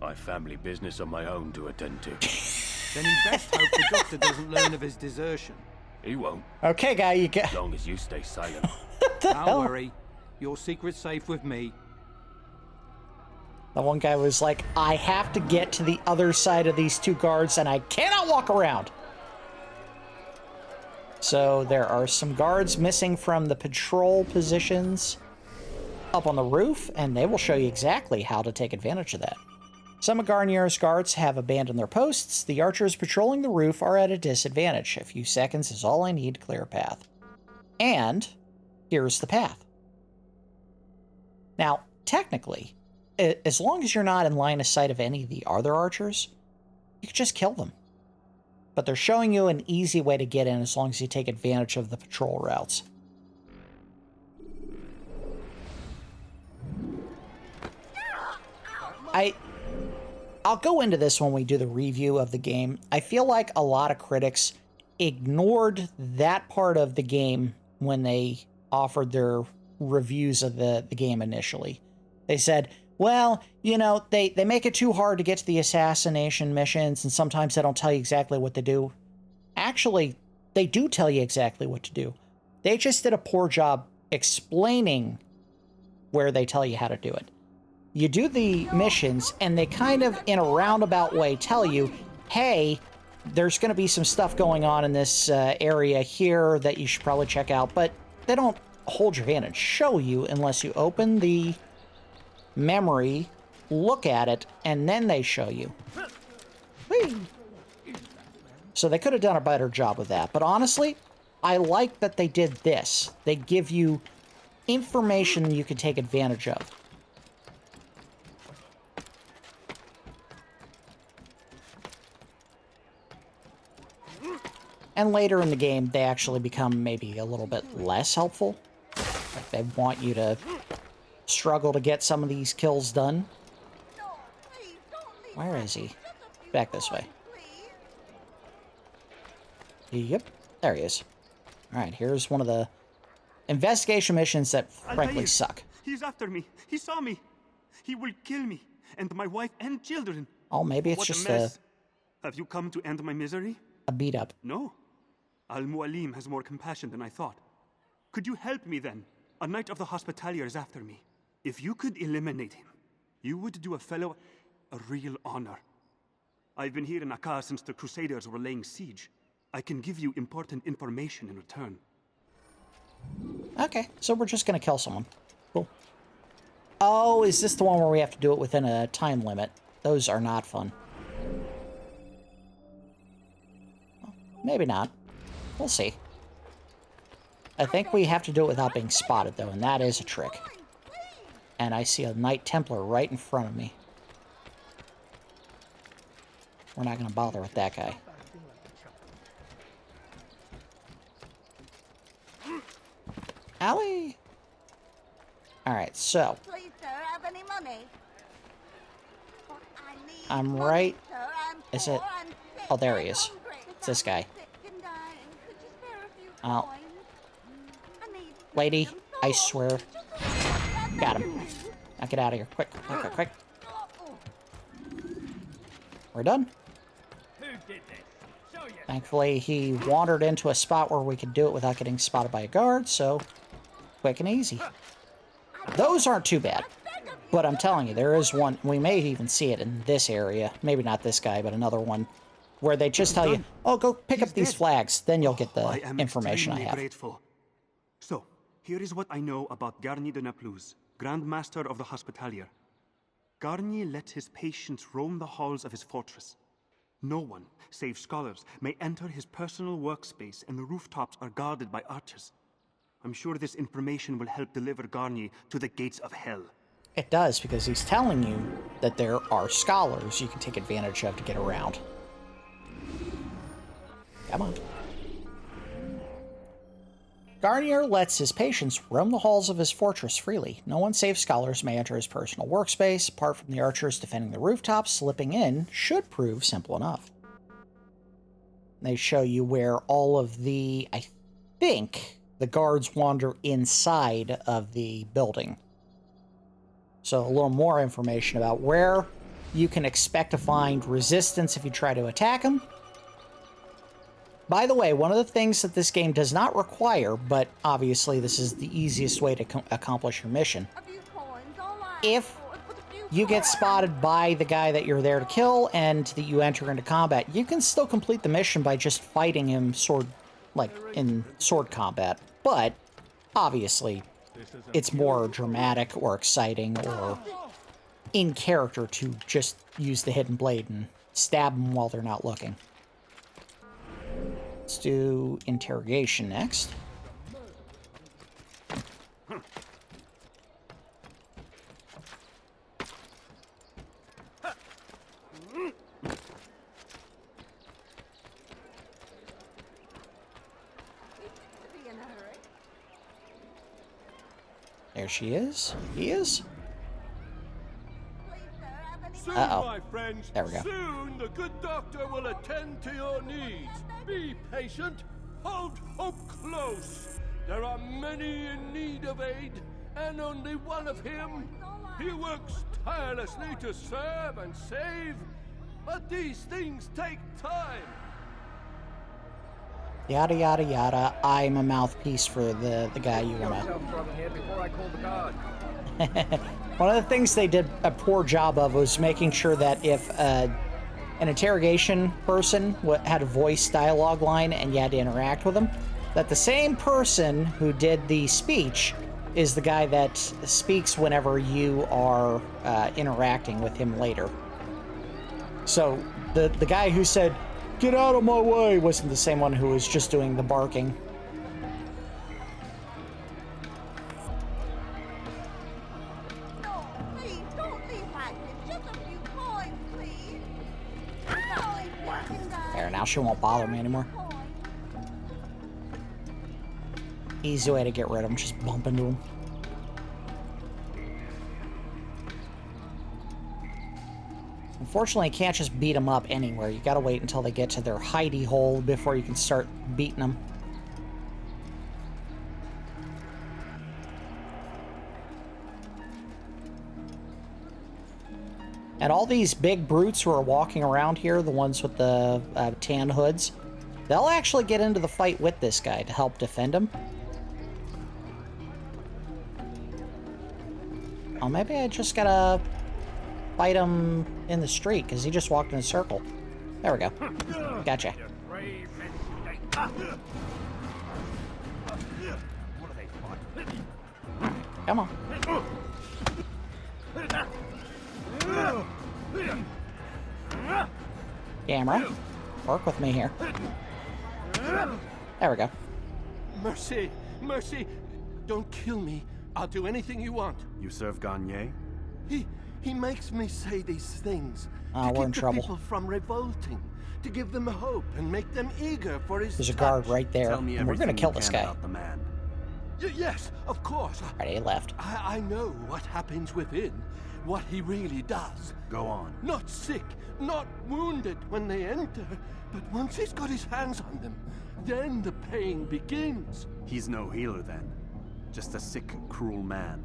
I've family business of my own to attend to. Then he best hope the doctor doesn't learn of his desertion. He won't. Okay, guy, you get... As long as you stay silent. Don't worry. Your secret's safe with me. The one guy was like, I have to get to the other side of these 2 guards, and I cannot walk around. So there are some guards missing from the patrol positions up on the roof, and they will show you exactly how to take advantage of that. Some of Garnier's guards have abandoned their posts. The archers patrolling the roof are at a disadvantage. A few seconds is all I need to clear a path. And here's the path. Now, technically, as long as you're not in line of sight of any of the other archers, you can just kill them. But they're showing you an easy way to get in as long as you take advantage of the patrol routes. I'll go into this when we do the review of the game. I feel like a lot of critics ignored that part of the game when they offered their reviews of the game initially. They said, well, you know, they make it too hard to get to the assassination missions, and sometimes they don't tell you exactly what to do. Actually, they do tell you exactly what to do. They just did a poor job explaining where they tell you how to do it. You do the missions, and they kind of, in a roundabout way, tell you, hey, there's going to be some stuff going on in this area here that you should probably check out, but they don't hold your hand and show you unless you open the memory, look at it, and then they show you. Whee! So they could have done a better job with that. But honestly, I like that they did this. They give you information you can take advantage of. And later in the game, they actually become maybe a little bit less helpful. Like they want you to struggle to get some of these kills done. Where is he? Back this way. Yep, there he is. Alright, here's one of the investigation missions that frankly suck. He's after me. He saw me. He will kill me, and my wife and children. Oh, maybe it's just a... Have you come to end my misery? A beat up. No. Al-Mualim has more compassion than I thought. Could you help me then? A knight of the Hospitalier is after me. If you could eliminate him, you would do a fellow a real honor. I've been here in Akkar since the Crusaders were laying siege. I can give you important information in return. Okay, so we're just gonna kill someone. Cool. Oh, is this the one where we have to do it within a time limit? Those are not fun. Well, maybe not. We'll see. I think we have to do it without being spotted, though, and that is a trick. And I see a Knight Templar right in front of me. We're not going to bother with that guy. Allie! Alright, so... Please, sir, have any money? I'm right... Is it... Oh, there he is. It's this guy. Oh. Lady, I swear. Got him. Now get out of here. Quick, quick, quick, quick. We're done. Thankfully, he wandered into a spot where we could do it without getting spotted by a guard, so quick and easy. Those aren't too bad. But I'm telling you, there is one, we may even see it in this area. Maybe not this guy, but another one. Where they just tell you, oh, go pick up these flags. Then you'll get the information I have. Grateful. So, here is what I know about Garnier de Naplouse, Grand Master of the Hospitalier. Garnier let his patients roam the halls of his fortress. No one, save scholars, may enter his personal workspace, and the rooftops are guarded by archers. I'm sure this information will help deliver Garnier to the gates of hell. It does, because he's telling you that there are scholars you can take advantage of to get around. Come on. Garnier lets his patients roam the halls of his fortress freely. No one save scholars may enter his personal workspace. Apart from the archers defending the rooftops, slipping in should prove simple enough. They show you where all of the, I think, the guards wander inside of the building. So a little more information about where you can expect to find resistance if you try to attack them. By the way, one of the things that this game does not require, but obviously this is the easiest way to accomplish your mission. If you get spotted by the guy that you're there to kill and that you enter into combat, you can still complete the mission by just fighting him in sword combat. But obviously, it's more dramatic or exciting or in character to just use the hidden blade and stab them while they're not looking. Let's do interrogation next. There she is. He is. Soon, Uh-oh. my friends. There we go. Soon the good doctor will attend to your needs. Be patient. Hold hope close. There are many in need of aid, and only one of him. He works tirelessly to serve and save, but these things take time. Yada, yada, yada. I'm a mouthpiece for the guy you want to... One of the things they did a poor job of was making sure that if an interrogation person had a voice dialogue line and you had to interact with them, that the same person who did the speech is the guy that speaks whenever you are interacting with him later. So the guy who said, "Get out of my way," wasn't the same one who was just doing the barking. There, now she won't bother me anymore. Easy way to get rid of him, just bump into him. Unfortunately, you can't just beat them up anywhere. You gotta wait until they get to their hidey hole before you can start beating them. And all these big brutes who are walking around here, the ones with the tan hoods, they'll actually get into the fight with this guy to help defend him. Oh, maybe I just gotta fight him in the street, because he just walked in a circle. There we go. Gotcha. Come on. Camera, work with me here. There we go. Mercy, mercy, don't kill me. I'll do anything you want. You serve Garnier? He makes me say these things Oh, to we're in keep the trouble. people from revolting, to give them hope and make them eager for his There's a guard right there, Tell me and we're gonna everything kill you this can guy. about the man. Yes, of course. Alright, he left. I know what happens within, what he really does. Go on. Not sick, not wounded when they enter, but once he's got his hands on them, then the pain begins. He's no healer then. Just a sick, cruel man.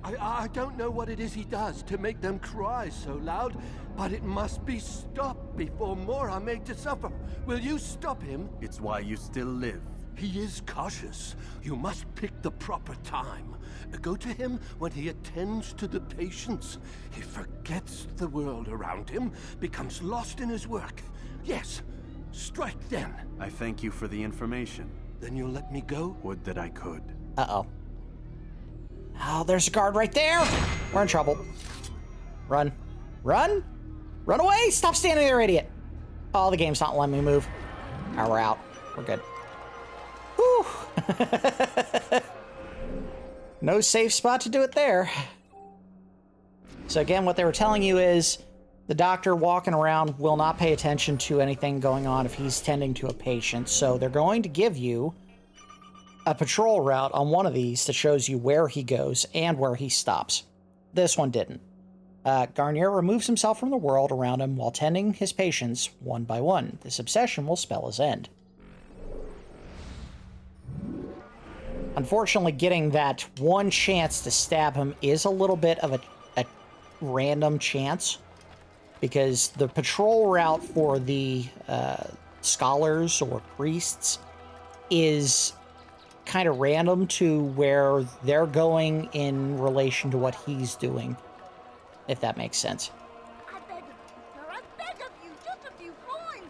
I don't know what it is he does to make them cry so loud, but it must be stopped before more are made to suffer. Will you stop him? It's why you still live. He is cautious. You must pick the proper time. Go to him when he attends to the patients. He forgets the world around him, becomes lost in his work. Yes, strike then. I thank you for the information. Then you'll let me go? Would that I could. Uh-oh. Oh, there's a guard right there! We're in trouble. Run. Run! Run away! Stop standing there, idiot! Oh, the game's not letting me move. Alright, we're out. We're good. Whew! No safe spot to do it there. So again, what they were telling you is the doctor walking around will not pay attention to anything going on if he's tending to a patient. So they're going to give you a patrol route on one of these that shows you where he goes and where he stops. This one didn't. Garnier removes himself from the world around him while tending his patients one by one. This obsession will spell his end. Unfortunately, getting that one chance to stab him is a little bit of a random chance, because the patrol route for the scholars or priests is kind of random to where they're going in relation to what he's doing, if that makes sense.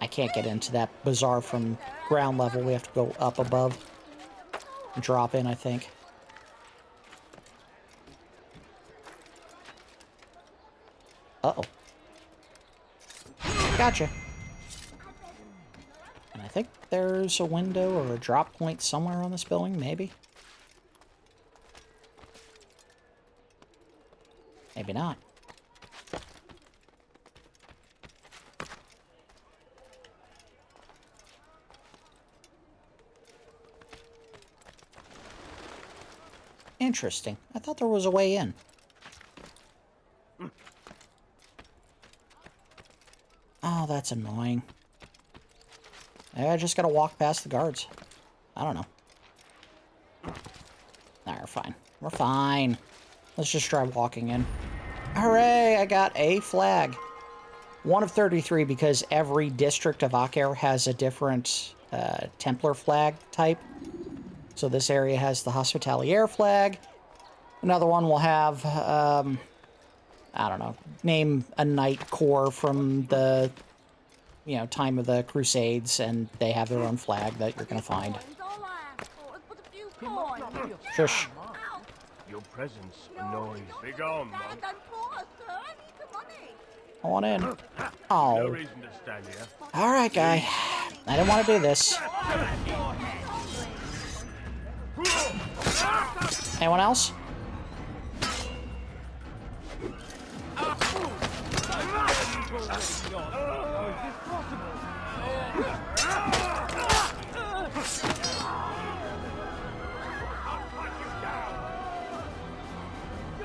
I can't get into that bazaar from ground level. We have to go up above and drop in, I think. Uh-oh. Gotcha. And I think there's a window or a drop point somewhere on this building, maybe? Maybe not. Interesting. I thought there was a way in. Oh, that's annoying. I just gotta walk past the guards. I don't know. Nah, we're fine. We're fine. Let's just try walking in. Hooray! I got a flag. 1 of 33 because every district of Altair has a different Templar flag type. So this area has the Hospitalier flag. Another one will have, I don't know, name a knight corps from the, you know, time of the Crusades, and they have their own flag that you're going to find. Shush. Your presence annoys. Be gone, monk. I want in. Oh. No reason to stand here. All right, guy. I didn't want to do this. Anyone else?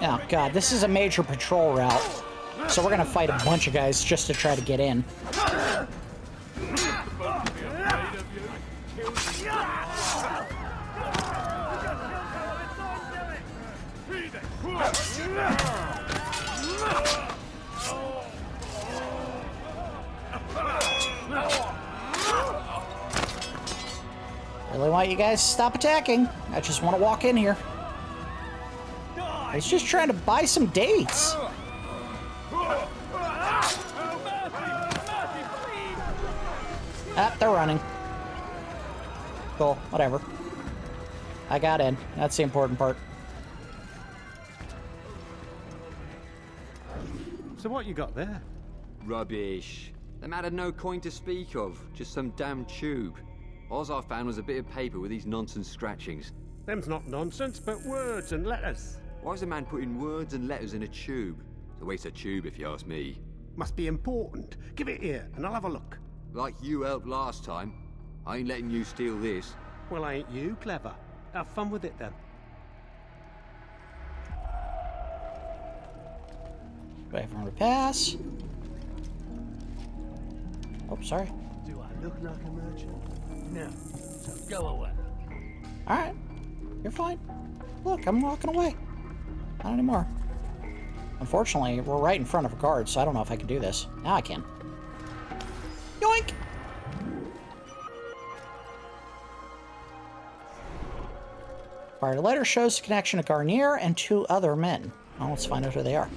Oh, God, this is a major patrol route. So we're going to fight a bunch of guys just to try to get in. Really want you guys to stop attacking. I just want to walk in here. I was just trying to buy some dates. Ah, they're running. Cool, whatever. I got in. That's the important part. So what you got there? Rubbish. Them had no coin to speak of, just some damn tube. All I found was a bit of paper with these nonsense scratchings. Them's not nonsense, but words and letters. Why is a man putting words and letters in a tube? It's a waste of tube, if you ask me. Must be important. Give it here, and I'll have a look. Like you helped last time. I ain't letting you steal this. Well, ain't you clever? Have fun with it, then. Wait for him to pass. Oh, sorry. Do I look like a merchant? No. So go away. Alright. You're fine. Look, I'm walking away. Not anymore. Unfortunately, we're right in front of a guard, so I don't know if I can do this. Now I can. Yoink! Acquired letter shows the connection to Garnier and 2 other men. Well, let's find out who they are.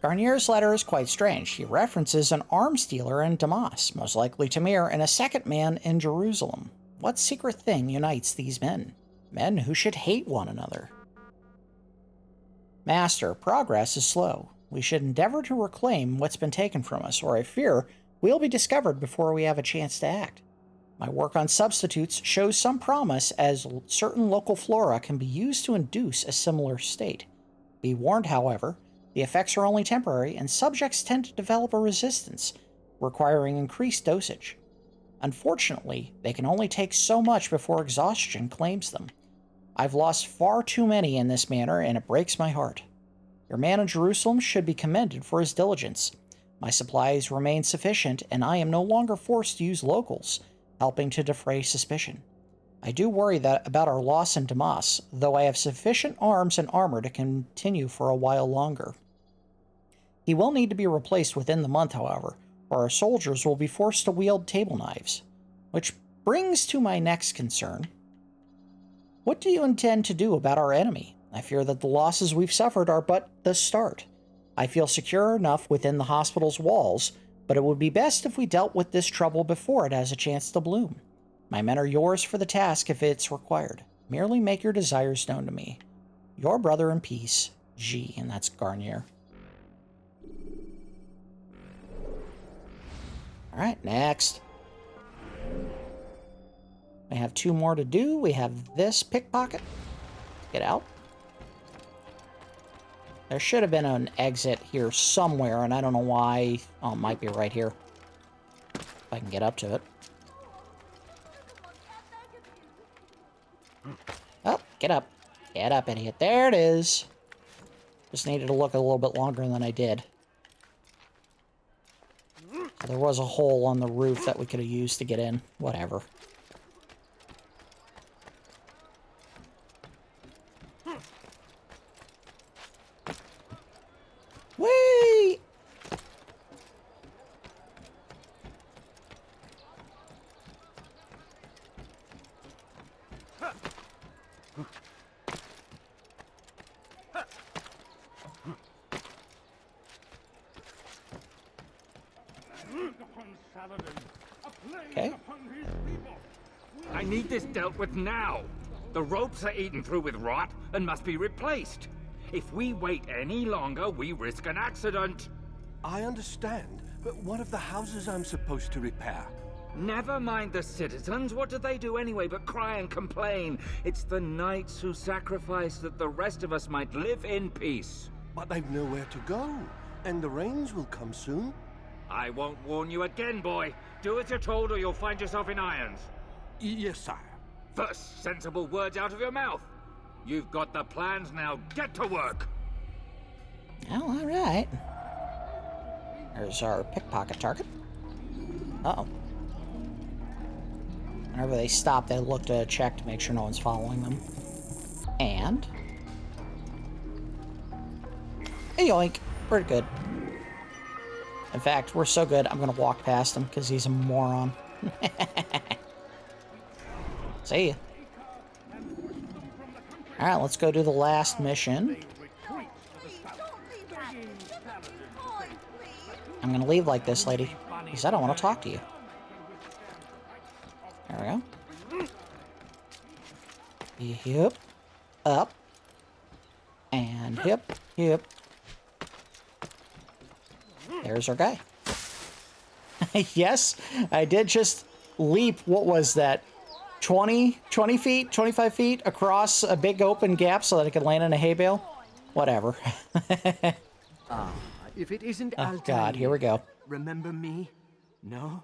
Garnier's letter is quite strange. He references an arms dealer in Damas, most likely Tamir, and a second man in Jerusalem. What secret thing unites these men? Men who should hate one another. Master, progress is slow. We should endeavor to reclaim what's been taken from us, or I fear we'll be discovered before we have a chance to act. My work on substitutes shows some promise, as certain local flora can be used to induce a similar state. Be warned, however, the effects are only temporary, and subjects tend to develop a resistance, requiring increased dosage. Unfortunately, they can only take so much before exhaustion claims them. I've lost far too many in this manner, and it breaks my heart. Your man in Jerusalem should be commended for his diligence. My supplies remain sufficient, and I am no longer forced to use locals, helping to defray suspicion. I do worry about our loss in Damas, though I have sufficient arms and armor to continue for a while longer. He will need to be replaced within the month, however, or our soldiers will be forced to wield table knives. Which brings to my next concern. What do you intend to do about our enemy? I fear that the losses we've suffered are but the start. I feel secure enough within the hospital's walls, but it would be best if we dealt with this trouble before it has a chance to bloom. My men are yours for the task if it's required. Merely make your desires known to me. Your brother in peace, G, and that's Garnier. Alright, next. We have 2 more to do. We have this pickpocket. Get out. There should have been an exit here somewhere, and I don't know why. Oh, it might be right here. If I can get up to it. Oh, get up. Get up, idiot. There it is. Just needed to look a little bit longer than I did. There was a hole on the roof that we could have used to get in. Whatever. Whee! Okay. I need this dealt with now. The ropes are eaten through with rot and must be replaced. If we wait any longer, we risk an accident. I understand, but what of the houses I'm supposed to repair? Never mind the citizens. What do they do anyway but cry and complain? It's the knights who sacrifice that the rest of us might live in peace. But they've nowhere to go, and the rains will come soon. I won't warn you again, boy. Do as you're told or you'll find yourself in irons. Yes, sire. First, sensible words out of your mouth. You've got the plans, now get to work. Oh, all right. There's our pickpocket target. Uh-oh. Whenever they stop, they look to check to make sure no one's following them. And... yoink. We're good. In fact, we're so good, I'm going to walk past him because he's a moron. See ya. Alright, let's go do the last mission. I'm going to leave like this, lady, because I don't want to talk to you. There we go. Yep. Up. And hip. Hip. There's our guy. Yes, I did just leap, what was that, 20 feet, 25 feet across a big open gap so that I could land in a hay bale? Whatever. If it isn't Oh, Altair, God, here we go. remember me? No?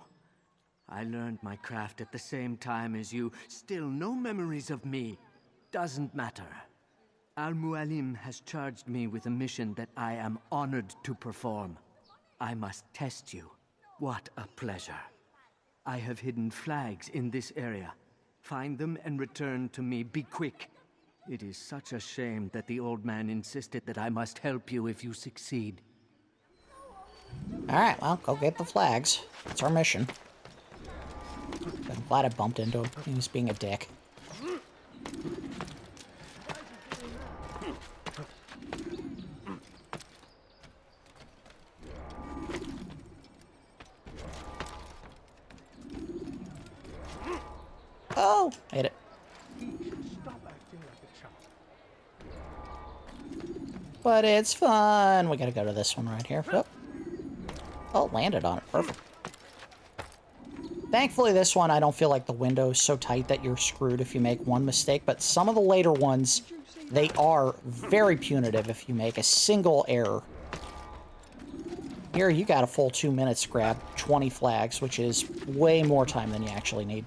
I learned my craft at the same time as you. Still, no memories of me. Doesn't matter. Al-Mualim has charged me with a mission that I am honored to perform. I must test you. What a pleasure. I have hidden flags in this area. Find them and return to me. Be quick. It is such a shame that the old man insisted that I must help you if you succeed. Alright, well, go get the flags. That's our mission. I'm glad I bumped into him. He was being a dick. Oh! Hit it. But it's fun. We gotta go to this one right here. Whoop. Oh, landed on it. Perfect. Thankfully, this one, I don't feel like the window is so tight that you're screwed if you make one mistake, but some of the later ones, they are very punitive if you make a single error. Here, you got a full 2 minutes to grab 20 flags, which is way more time than you actually need.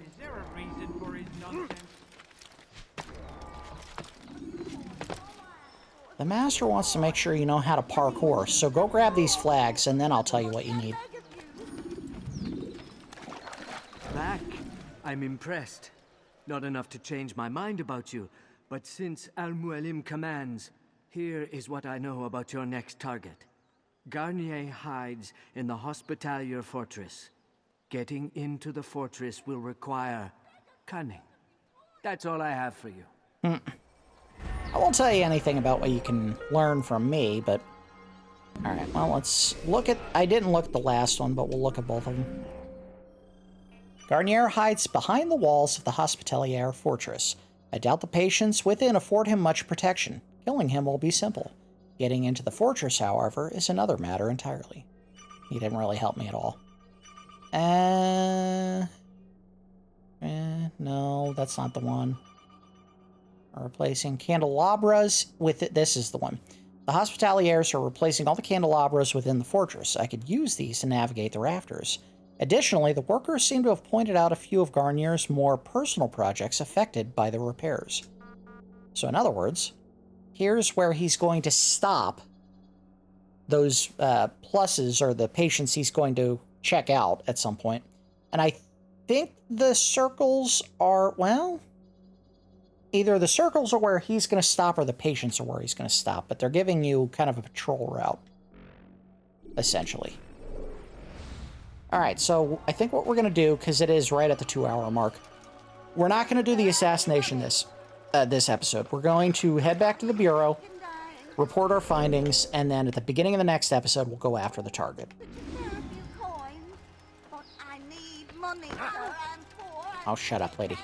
Is there a reason for his nonsense? The master wants to make sure you know how to parkour, so go grab these flags, and then I'll tell you what you need. Back. I'm impressed. Not enough to change my mind about you, but since Al-Mualim commands, here is what I know about your next target. Garnier hides in the Hospitalier Fortress. Getting into the fortress will require cunning. That's all I have for you. I won't tell you anything about what you can learn from me, but... Alright, well, let's look at... I didn't look at the last one, but we'll look at both of them. Garnier hides behind the walls of the Hospitalier Fortress. I doubt the patients within afford him much protection. Killing him will be simple. Getting into the fortress, however, is another matter entirely. He didn't really help me at all. No, that's not the one. Replacing candelabras with it. This is the one. The Hospitaliers are replacing all the candelabras within the fortress. I could use these to navigate the rafters. Additionally, the workers seem to have pointed out a few of Garnier's more personal projects affected by the repairs. So in other words, here's where he's going to stop those pluses or the patients he's going to check out at some point. And I think the circles are, well, either the circles are where he's going to stop or the patients are where he's going to stop, but they're giving you kind of a patrol route, essentially. All right, so I think what we're going to do, because it is right at the 2-hour mark, we're not going to do the assassination this episode. We're going to head back to the Bureau, report our findings, and then at the beginning of the next episode, we'll go after the target. Oh, shut up, lady.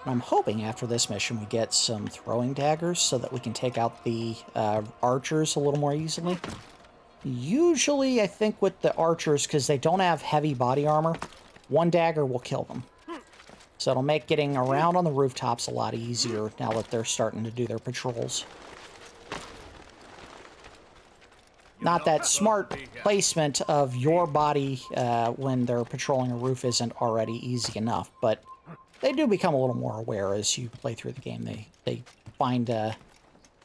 I'm hoping after this mission we get some throwing daggers so that we can take out the archers a little more easily. Usually, I think with the archers, because they don't have heavy body armor, one dagger will kill them. So it'll make getting around on the rooftops a lot easier now that they're starting to do their patrols. Not that smart placement of your body when they're patrolling a roof isn't already easy enough, but they do become a little more aware as you play through the game. They find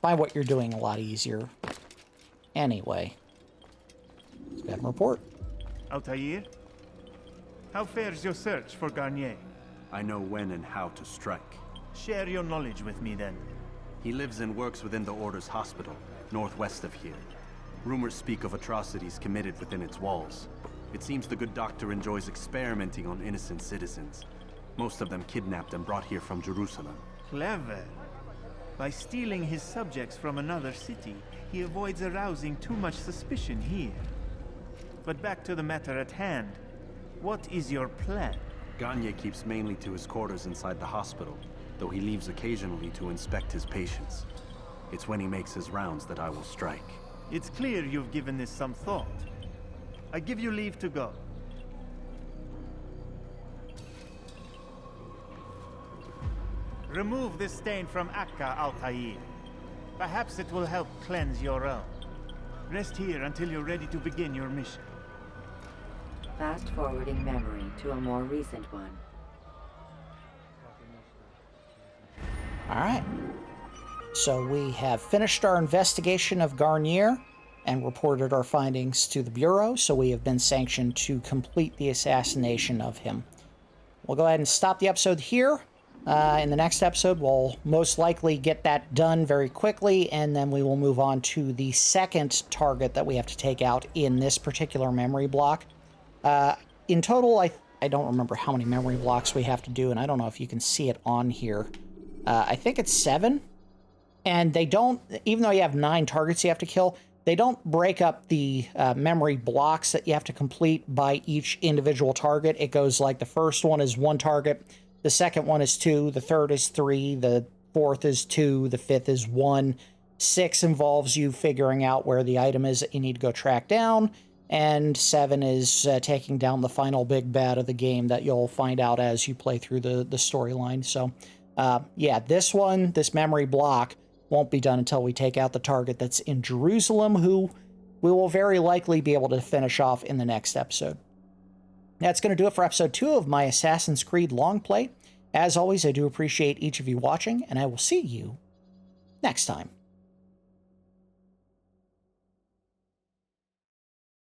what you're doing a lot easier. Anyway, let's go ahead and report. Altair, how fares your search for Garnier? I know when and how to strike. Share your knowledge with me, then. He lives and works within the Order's hospital, northwest of here. Rumors speak of atrocities committed within its walls. It seems the good doctor enjoys experimenting on innocent citizens. Most of them kidnapped and brought here from Jerusalem. Clever. By stealing his subjects from another city, he avoids arousing too much suspicion here. But back to the matter at hand. What is your plan? Garnier keeps mainly to his quarters inside the hospital, though he leaves occasionally to inspect his patients. It's when he makes his rounds that I will strike. It's clear you've given this some thought. I give you leave to go. Remove this stain from Akka, Altair. Perhaps it will help cleanse your own. Rest here until you're ready to begin your mission. Fast-forwarding memory to a more recent one. All right. So we have finished our investigation of Garnier and reported our findings to the Bureau, so we have been sanctioned to complete the assassination of him. We'll go ahead and stop the episode here. In the next episode, we'll most likely get that done very quickly, and then we will move on to the second target that we have to take out in this particular memory block. In total, I don't remember how many memory blocks we have to do, and I don't know if you can see it on here. I think it's 7, and they don't, even though you have 9 targets you have to kill, they don't break up the memory blocks that you have to complete by each individual target. It goes like the first one is 1 target, the second one is 2, the third is 3, the fourth is 2, the fifth is 1. 6 involves you figuring out where the item is that you need to go track down, and 7 is taking down the final big bad of the game that you'll find out as you play through the storyline. So, yeah, this memory block won't be done until we take out the target that's in Jerusalem, who we will very likely be able to finish off in the next episode. That's going to do it for episode 2 of my Assassin's Creed Longplay. As always, I do appreciate each of you watching, and I will see you next time.